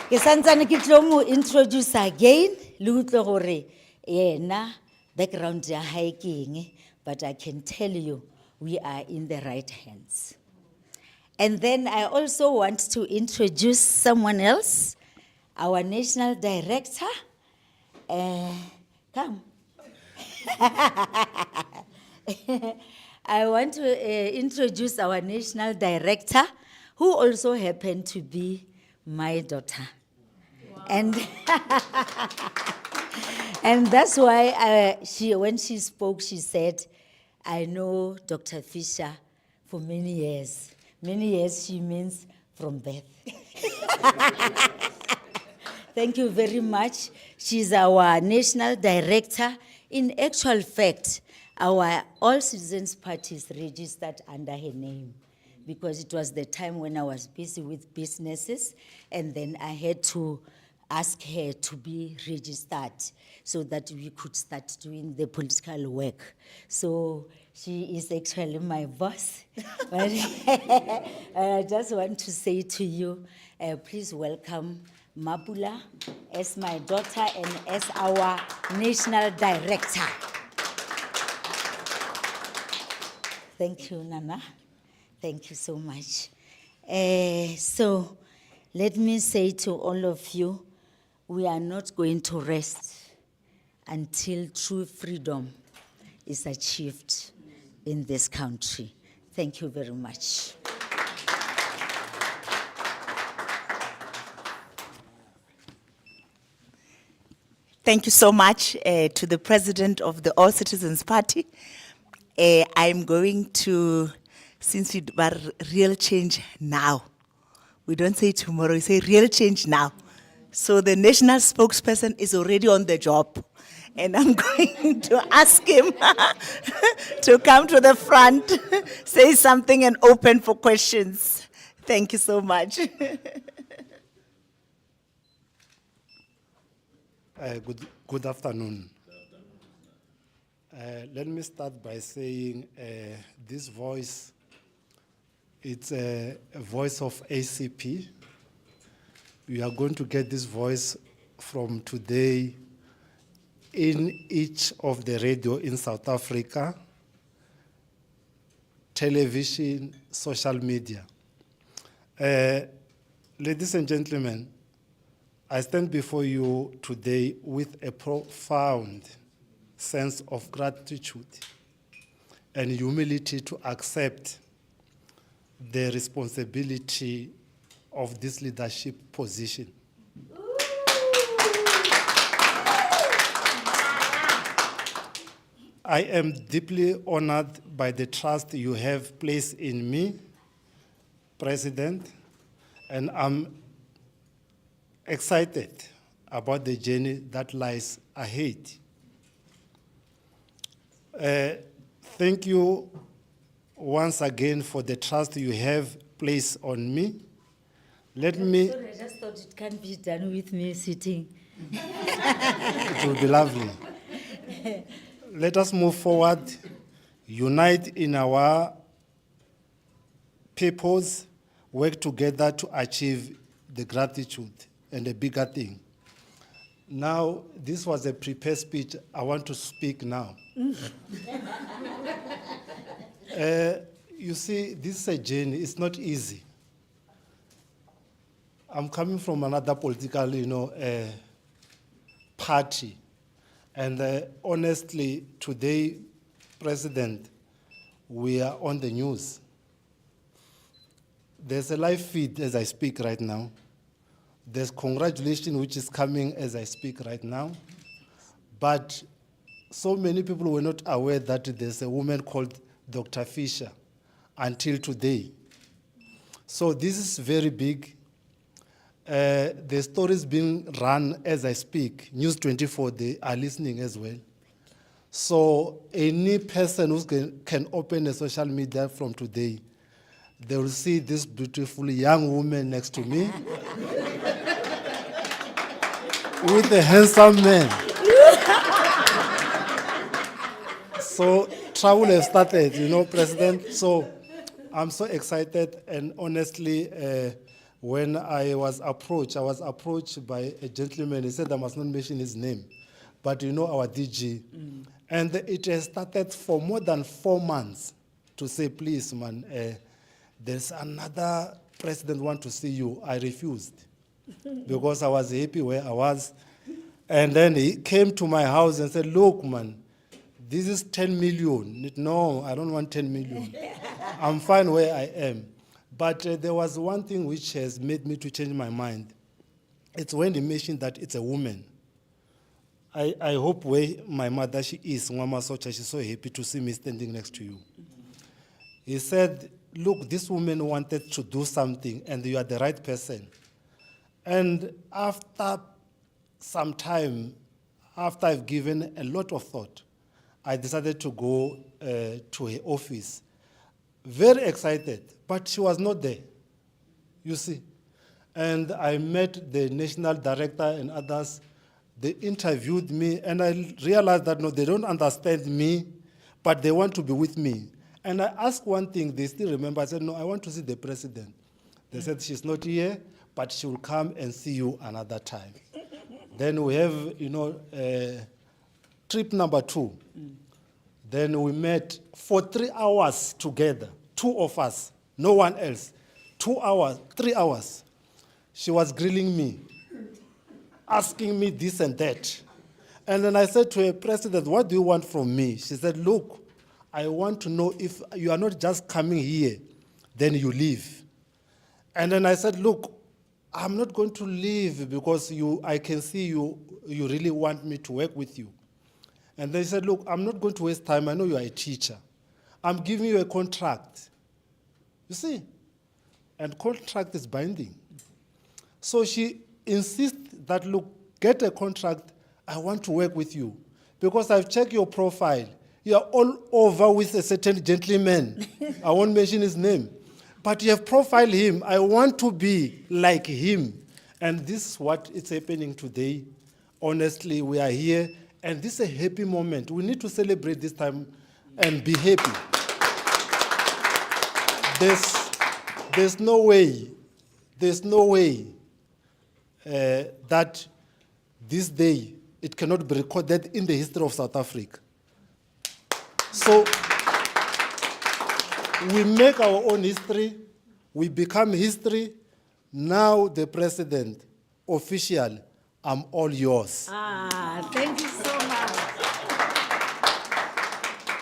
[SPEAKER 2] Ke santsane ke tlo mo introduce again, le utlwe gore yena background ya hae ke eng, but I can tell you we are in the right hands. And then I also want to introduce someone else, our National Director. Come. I want to introduce our National Director, who also happened to be my daughter. Wow. And that's why when she spoke, she said, I know Dr. Fisha for many years. Many years, she means from birth. Thank you very much. She's our National Director. In actual fact, our All Citizens Party is registered under her name because it was the time when I was busy with businesses, and then I had to ask her to be registered so that we could start doing the political work. So she is actually my boss. But I just want to say to you, please welcome Mabula as my daughter and as our National Director. Thank you, Nana. Thank you so much. So let me say to all of you, we are not going to rest until true freedom is achieved in this country. Thank you very much.
[SPEAKER 1] Thank you so much to the President of the All Citizens Party. I'm going to, since we are real change now, we don't say tomorrow, we say real change now. So the national spokesperson is already on the job. And I'm going to ask him to come to the front, say something and open for questions. Thank you so much.
[SPEAKER 3] Good afternoon. Let me start by saying this voice, it's a voice of ACP. We are going to get this voice from today in each of the radio in South Africa, television, social media. Ladies and gentlemen, I stand before you today with a profound sense of gratitude and humility to accept the responsibility of this leadership position. I am deeply honored by the trust you have placed in me, President, and I'm excited about the journey that lies ahead. Thank you once again for the trust you have placed on me. Let me,
[SPEAKER 2] Sorry, I just thought it can't be done with me sitting.
[SPEAKER 3] it will be lovely. Let us move forward, unite in our purpose, work together to achieve the gratitude and the bigger thing. Now, this was a prepared speech. I want to speak now. You see, this is a journey. It's not easy. I'm coming from another political, party. And honestly, today, President, we are on the news. There's a live feed as I speak right now. There's congratulations which is coming as I speak right now. But so many people were not aware that there's a woman called Dr. Fisha until today. So this is very big. The story is being run as I speak. News 24, they are listening as well. So any person who can open a social media from today, they will see this beautiful young woman next to me with a handsome man. So trouble has started, President. So I'm so excited, and honestly, when I was approached by a gentleman. He said I must not mention his name, but our DG. And it has started for more than 4 months to say, please, man, there's another president want to see you. I refused because I was happy where I was. And then he came to my house and said, look, man, this is 10 million. No, I don't want 10 million. I'm fine where I am. But there was one thing which has made me to change my mind. It's when he mentioned that it's a woman. I hope where my mother, she is, Mama Socha, she's so happy to see me standing next to you. He said, look, this woman wanted to do something, and you are the right person. And after some time, after I've given a lot of thought, I decided to go to her office. Very excited, but she was not there, you see. And I met the national director and others. They interviewed me, and I realized that, no, they don't understand me, but they want to be with me. And I asked one thing, they still remember. I said, no, I want to see the president. They said, she's not here, but she will come and see you another time. Then we have, trip number 2. Then we met for 3 hours together, 2 of us, no one else. 2 hours, 3 hours. She was grilling me, asking me this and that. And then I said to her, President, what do you want from me? She said, look, I want to know if you are not just coming here, then you leave. And then I said, look, I'm not going to leave because I can see you really want me to work with you. And they said, look, I'm not going to waste time. I know you are a teacher. I'm giving you a contract. You see? And contract is binding. So she insists that, look, get a contract. I want to work with you. Because I've checked your profile. You are all over with a certain gentleman. I won't mention his name. But you have profiled him. I want to be like him. And this is what is happening today. Honestly, we are here. And this is a happy moment. We need to celebrate this time and be happy. There's no way that this day, it cannot be recorded in the history of South Africa. So we make our own history. We become history. Now the president, official, I'm all yours.
[SPEAKER 2] Thank you so much.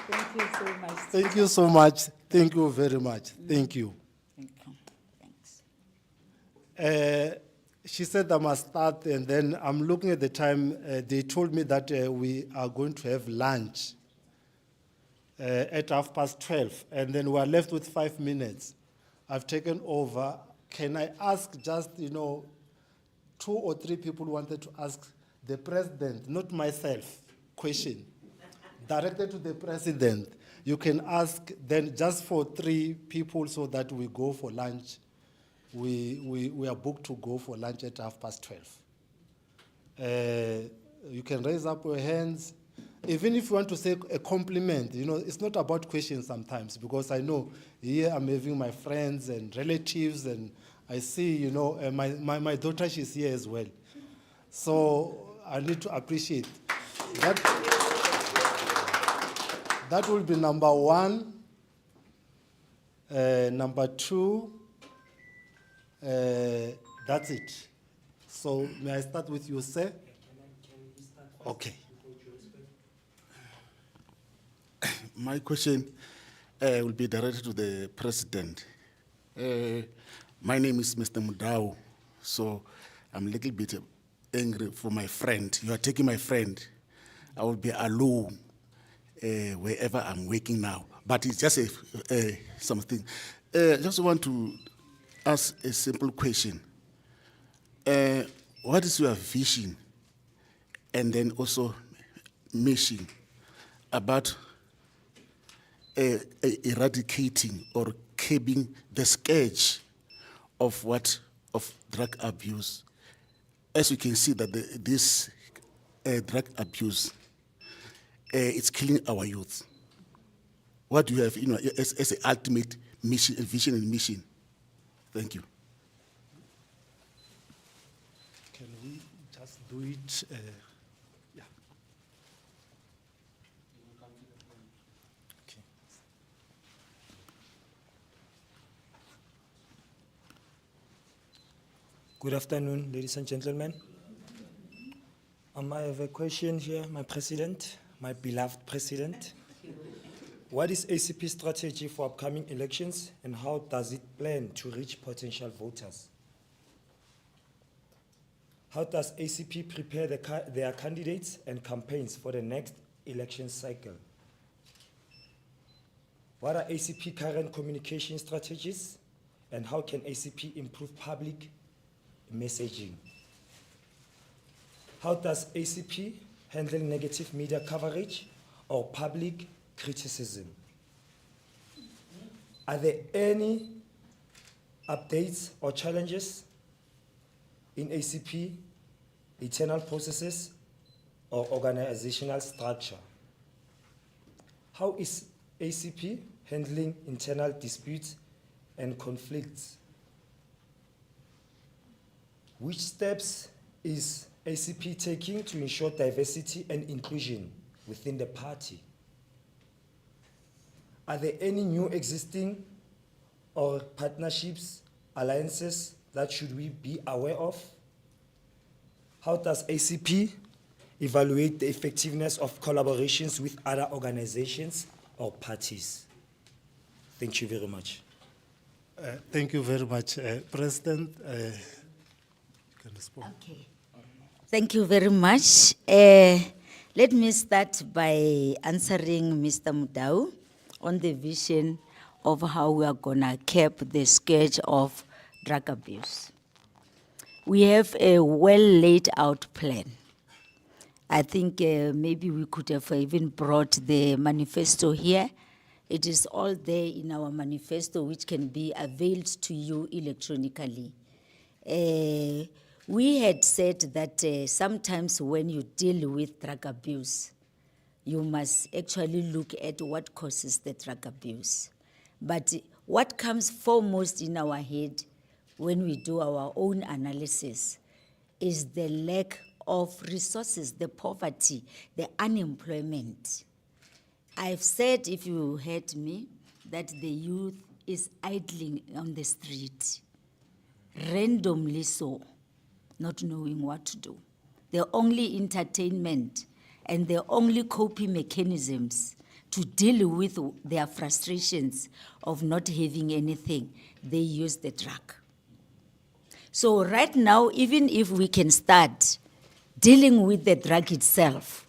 [SPEAKER 2] Thank you so much.
[SPEAKER 3] Thank you so much. Thank you very much. Thank you.
[SPEAKER 2] Thank you. Thanks.
[SPEAKER 3] She said I must start, and then I'm looking at the time. They told me that we are going to have lunch. at 12:30, and then we are left with 5 minutes. I've taken over. Can I ask just, 2 or 3 people wanted to ask the president, not myself, question, directed to the president. You can ask then just for 3 people so that we go for lunch. We are booked to go for lunch at 12:30. You can raise up your hands. Even if you want to say a compliment, it's not about questions sometimes, because I know here I'm having my friends and relatives, and I see, my daughter, she's here as well. So I need to appreciate that. That will be number 1. Number 2, that's it. So may I start with you, sir? Okay.
[SPEAKER 4] My question will be directed to the president. My name is Mr. Mudau, so I'm a little bit angry for my friend. You are taking my friend. I will be alone wherever I'm working now. But it's just something. I just want to ask a simple question. What is your vision and then also mission about eradicating or curbing the scourge of drug abuse? As you can see that this drug abuse, it's killing our youth. What do you have, as an ultimate mission, vision and mission? Thank you.
[SPEAKER 3] Can we just do it? Yeah. Okay.
[SPEAKER 5] Good afternoon, ladies and gentlemen. I have a question here, my president, my beloved president. What is ACP's strategy for upcoming elections, and how does it plan to reach potential voters? How does ACP prepare their candidates and campaigns for the next election cycle? What are ACP current communication strategies, and how can ACP improve public messaging? How does ACP handle negative media coverage or public criticism? Are there any updates or challenges in ACP internal processes or organizational structure? How is ACP handling internal disputes and conflicts? Which steps is ACP taking to ensure diversity and inclusion within the party? Are there any new existing or partnerships, alliances that should we be aware of? How does ACP evaluate the effectiveness of collaborations with other organizations or parties? Thank you very much.
[SPEAKER 3] Thank you very much, President. You can respond.
[SPEAKER 2] Okay. Thank you very much. Let me start by answering Mr. Mudau on the vision of how we are going to curb the scourge of drug abuse. We have a well laid out plan. I think maybe we could have even brought the manifesto here. It is all there in our manifesto, which can be availed to you electronically. We had said that sometimes when you deal with drug abuse, you must actually look at what causes the drug abuse. But what comes foremost in our head when we do our own analysis is the lack of resources, the poverty, the unemployment. I've said, if you heard me, that the youth is idling on the street, randomly so, not knowing what to do. The only entertainment and the only coping mechanisms to deal with their frustrations of not having anything, they use the drug. So right now, even if we can start dealing with the drug itself,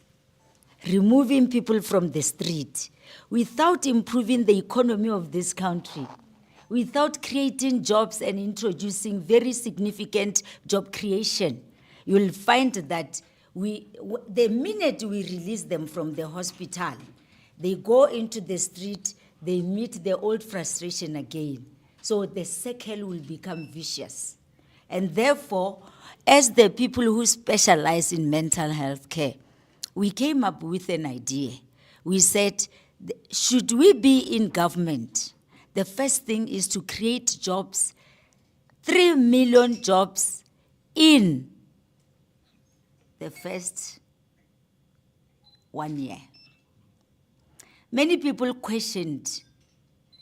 [SPEAKER 2] removing people from the street, without improving the economy of this country, without creating jobs and introducing very significant job creation, you'll find that the minute we release them from the hospital, they go into the street, they meet the old frustration again. So the cycle will become vicious. And therefore, as the people who specialize in mental health care, we came up with an idea. We said, should we be in government? The first thing is to create jobs, 3 million jobs in the first 1 year. Many people questioned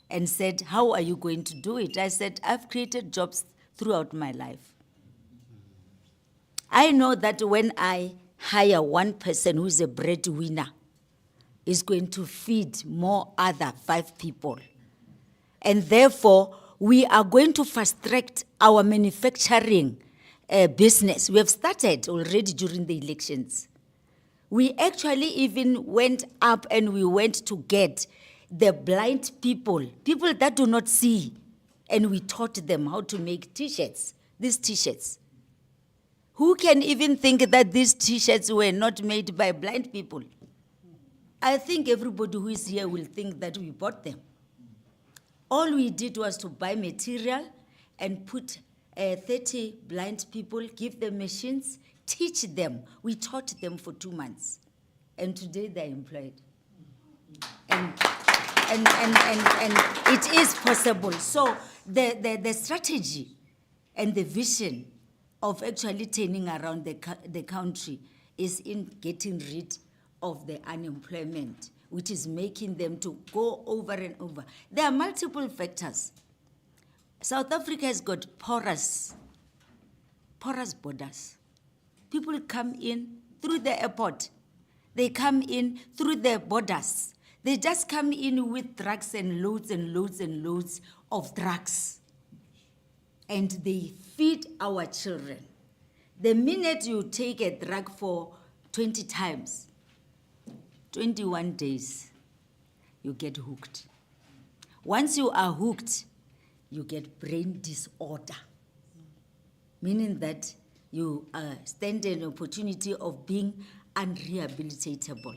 [SPEAKER 2] and said, how are you going to do it? I said, I've created jobs throughout my life. I know that when I hire one person who's a breadwinner, is going to feed more other 5 people. And therefore, we are going to fast-track our manufacturing business. We have started already during the elections. We actually even went up and we went to get the blind people that do not see, and we taught them how to make T-shirts, these T-shirts. Who can even think that these T-shirts were not made by blind people? I think everybody who is here will think that we bought them. All we did was to buy material and put 30 blind people, give them machines, teach them. We taught them for 2 months. And today they're employed. And it is possible. So the strategy and the vision of actually turning around the country is in getting rid of the unemployment, which is making them to go over and over. There are multiple factors. South Africa has got porous borders. People come in through the airport. They come in through the borders. They just come in with drugs and loads and loads and loads of drugs. And they feed our children. The minute you take a drug for 20 times, 21 days, you get hooked. Once you are hooked, you get brain disorder, meaning that you stand an opportunity of being unrehabilitatable.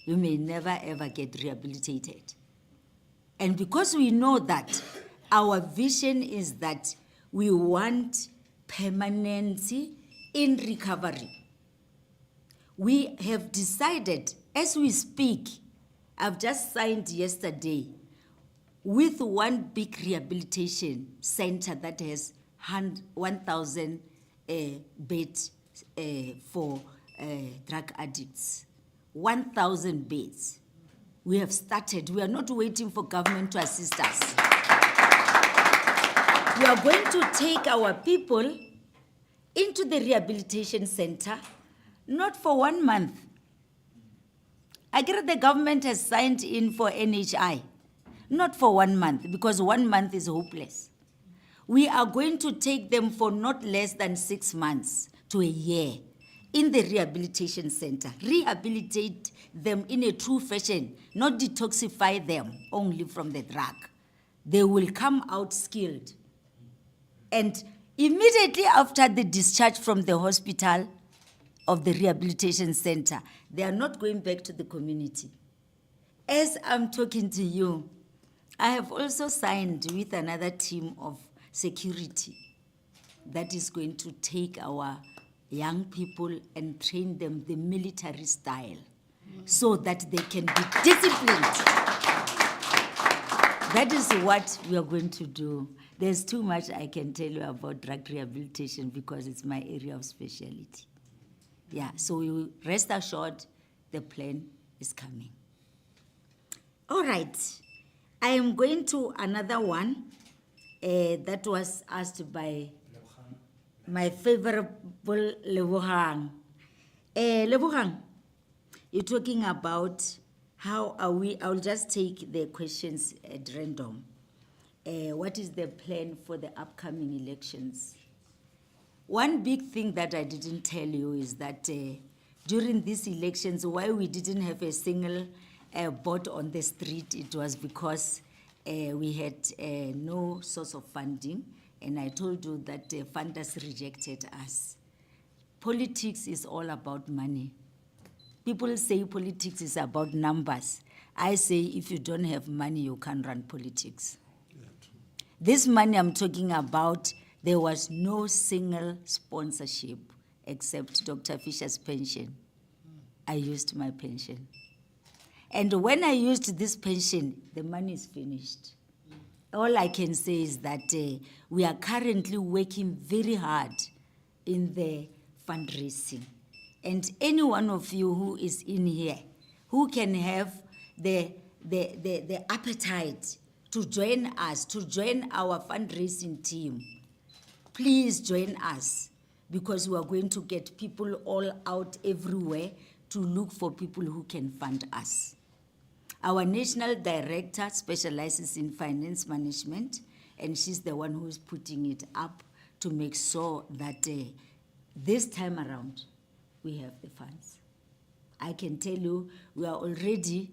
[SPEAKER 2] You may never ever get rehabilitated. And because we know that, our vision is that we want permanency in recovery. We have decided, as we speak, I've just signed yesterday with one big rehabilitation center that has 1,000 beds for drug addicts. 1,000 beds. We have started. We are not waiting for government to assist us. We are going to take our people into the rehabilitation center, not for 1 month. I get the government has signed in for NHI, not for 1 month, because 1 month is hopeless. We are going to take them for not less than 6 months to a year in the rehabilitation center. Rehabilitate them in a true fashion, not detoxify them only from the drug. They will come out skilled. And immediately after the discharge from the hospital of the rehabilitation center, they are not going back to the community. As I'm talking to you, I have also signed with another team of security that is going to take our young people and train them the military style so that they can be disciplined. That is what we are going to do. There's too much I can tell you about drug rehabilitation because it's my area of specialty. Yeah, so you rest assured the plan is coming. All right, I am going to another one that was asked by my favorable Lebogang. Lebogang, you're talking about how are we, I'll just take the questions at random. What is the plan for the upcoming elections? One big thing that I didn't tell you is that during these elections, why we didn't have a single bought on the street, it was because we had no source of funding, and I told you that the funders rejected us. Politics is all about money. People say politics is about numbers. I say if you don't have money, you can't run politics. This money I'm talking about, there was no single sponsorship except Dr. Fisha's pension. I used my pension. And when I used this pension, the money is finished. All I can say is that we are currently working very hard in the fundraising. And any one of you who is in here, who can have the appetite to join us, to join our fundraising team, please join us, because we are going to get people all out everywhere to look for people who can fund us. Our national director specializes in finance management, and she's the one who is putting it up to make sure that this time around we have the funds. I can tell you we are already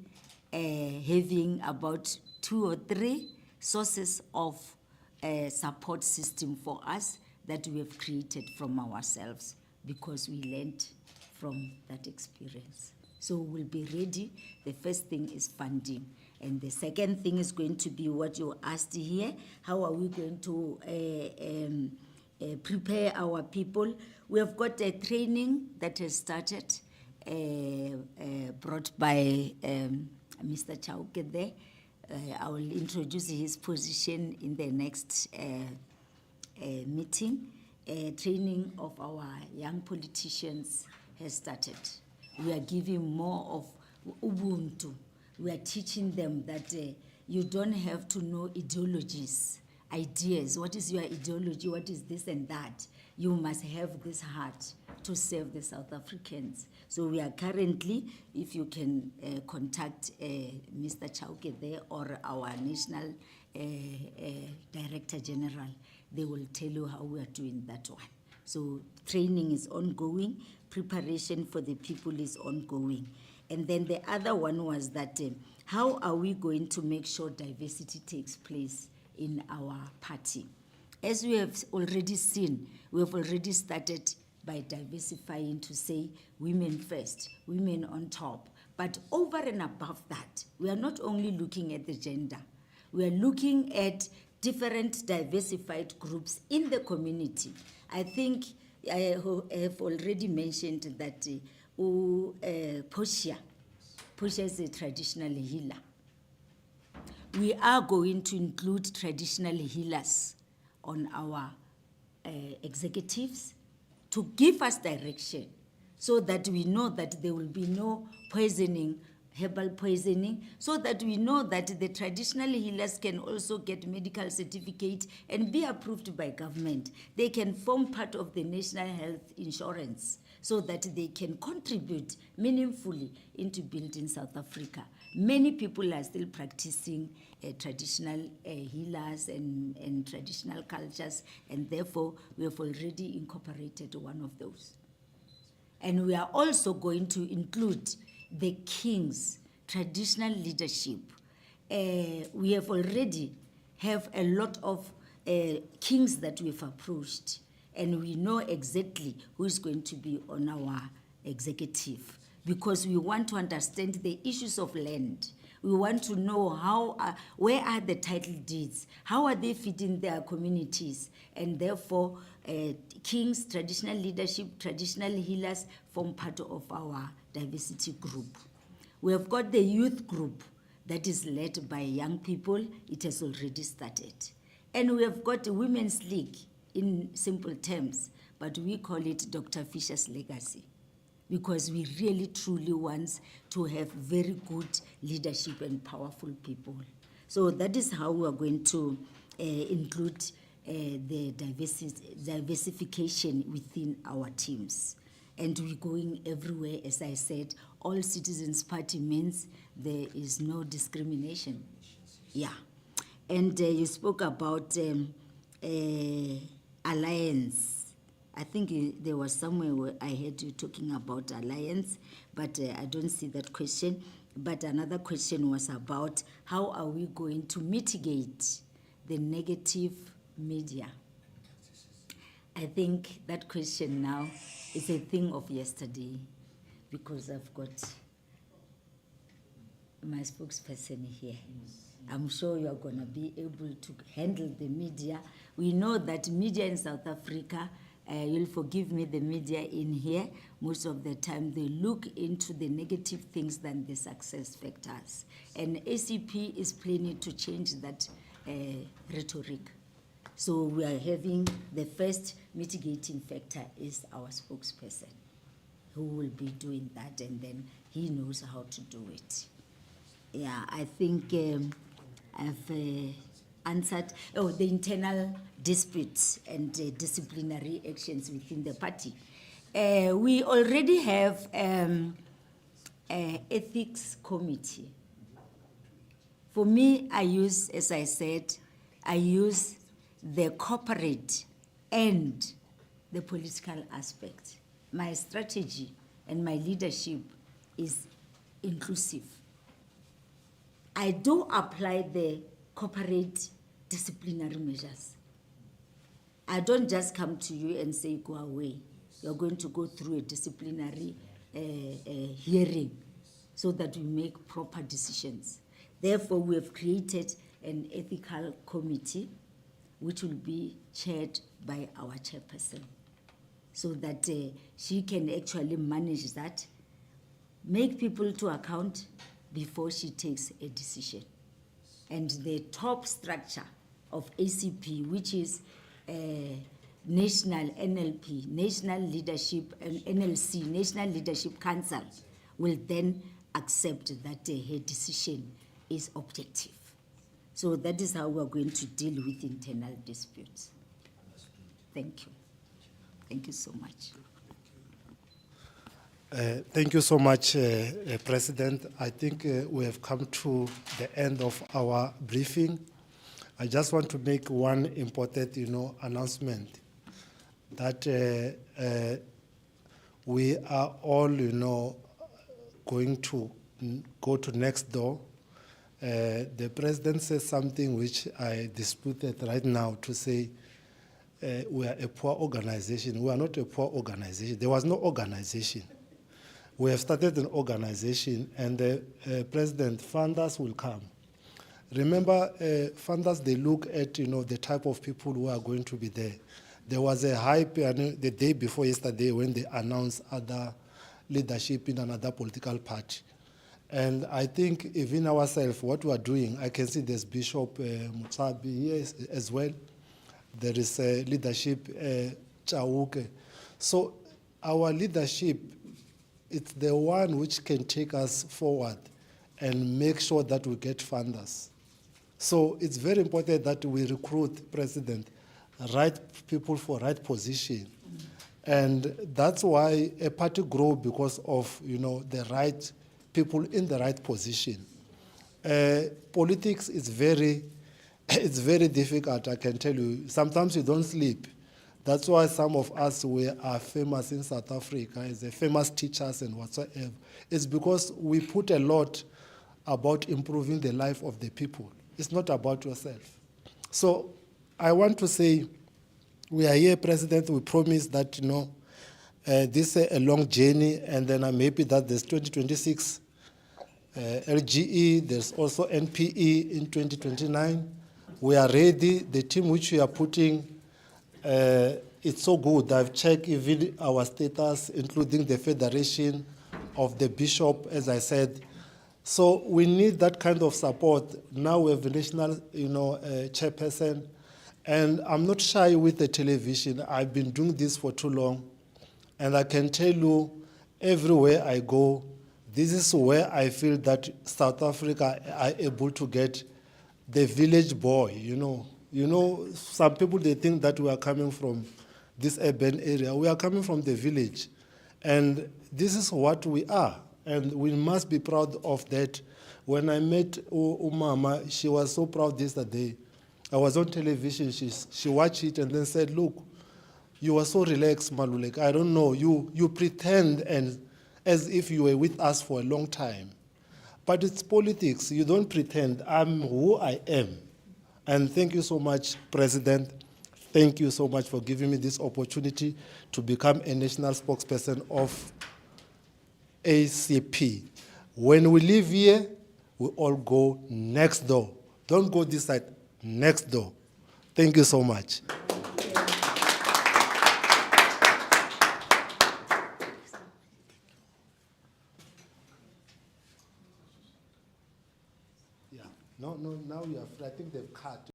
[SPEAKER 2] having about 2 or 3 sources of support system for us that we have created from ourselves, because we learned from that experience. So we'll be ready. The first thing is funding. And the second thing is going to be what you asked here. How are we going to prepare our people? We have got a training that has started, brought by Mr. Chauke there. I will introduce his position in the next meeting. Training of our young politicians has started. We are giving more of Ubuntu. We are teaching them that you don't have to know ideologies, ideas. What is your ideology? What is this and that? You must have this heart to serve the South Africans. So we are currently, if you can contact Mr. Chauke there or our National Director General, they will tell you how we are doing that one. So training is ongoing, preparation for the people is ongoing. And then the other one was that how are we going to make sure diversity takes place in our party? As we have already seen, we have already started by diversifying to say women first, women on top. But over and above that, we are not only looking at the gender, we are looking at different diversified groups in the community. I think I have already mentioned that Portia is a traditional healer. We are going to include traditional healers on our executives to give us direction, so that we know that there will be no poisoning, herbal poisoning, so that we know that the traditional healers can also get medical certificate and be approved by government. They can form part of the national health insurance, so that they can contribute meaningfully into building South Africa. Many people are still practicing traditional healers and traditional cultures, and therefore we have already incorporated one of those. And we are also going to include the king's traditional leadership. We have already have a lot of kings that we've approached, and we know exactly who is going to be on our executive, because we want to understand the issues of land. We want to know how, where are the title deeds, how are they fitting their communities, and therefore kings, traditional leadership, traditional healers form part of our diversity group. We have got the youth group that is led by young people. It has already started. And we have got the Women's League in simple terms, but we call it Dr. Fisha's legacy, because we really truly want to have very good leadership and powerful people. So that is how we are going to include the diversification within our teams. And we're going everywhere, as I said. All Citizens Party means there is no discrimination. Yeah. And you spoke about alliance. I think there was somewhere where I heard you talking about alliance, but I don't see that question. But another question was about how are we going to mitigate the negative media? I think that question now is a thing of yesterday because I've got my spokesperson here. I'm sure you're going to be able to handle the media. We know that media in South Africa, you'll forgive me, the media in here, most of the time they look into the negative things than the success factors. And ACP is planning to change that rhetoric. So we are having the first mitigating factor is our spokesperson who will be doing that, and then he knows how to do it. Yeah, I think I've answered, the internal disputes and disciplinary actions within the party. We already have an ethics committee. For me, I use, as I said, I use the corporate and the political aspect. My strategy and my leadership is inclusive. I do apply the corporate disciplinary measures. I don't just come to you and say, go away. You're going to go through a disciplinary hearing so that we make proper decisions. Therefore, we have created an ethical committee which will be chaired by our chairperson so that she can actually manage that, make people to account before she takes a decision. And the top structure of ACP, which is National NLP, National Leadership, and NLC, National Leadership Council, will then accept that her decision is objective. So that is how we're going to deal with internal disputes. Thank you. Thank you so much.
[SPEAKER 3] Thank you so much, President. I think we have come to the end of our briefing. I just want to make one important, announcement that we are all, going to go to next door. The President says something which I disputed right now to say we are a poor organization. We are not a poor organization. There was no organization. We have started an organization, and the President, funders will come. Remember, funders, they look at, the type of people who are going to be there. There was a hype the day before yesterday when they announced other leadership in another political party. And I think even ourselves, what we are doing, I can see there's Bishop Mutsabi here as well. There is leadership Chauke. So our leadership, it's the one which can take us forward and make sure that we get funders. So it's very important that we recruit, President, right people for right position. And that's why a party grows because of, the right people in the right position. Politics is it's very difficult, I can tell you. Sometimes you don't sleep. That's why some of us, we are famous in South Africa as famous teachers and whatsoever. It's because we put a lot about improving the life of the people. It's not about yourself. So I want to say, we are here, President. We promise that, this is a long journey, and then I'm happy that there's 2026 LGE, there's also NPE in 2029. We are ready. The team which we are putting, it's so good. I've checked even our status, including the Federation of the Bishop, as I said. So we need that kind of support. Now we have a national, chairperson, and I'm not shy with the television. I've been doing this for too long, and I can tell you, everywhere I go, this is where I feel that South Africa are able to get the village boy, some people, they think that we are coming from this urban area. We are coming from the village. And this is what we are. And we must be proud of that. When I met Umama, she was so proud yesterday. I was on television. She watched it and then said, look, you are so relaxed, Malulek. I don't know. You pretend and as if you were with us for a long time. But it's politics. You don't pretend. I'm who I am. And thank you so much, President. Thank you so much for giving me this opportunity to become a national spokesperson of ACP. When we leave here, we all go next door. Don't go this side, next door. Thank you so much. Yeah. No, now you have, I think they've cut.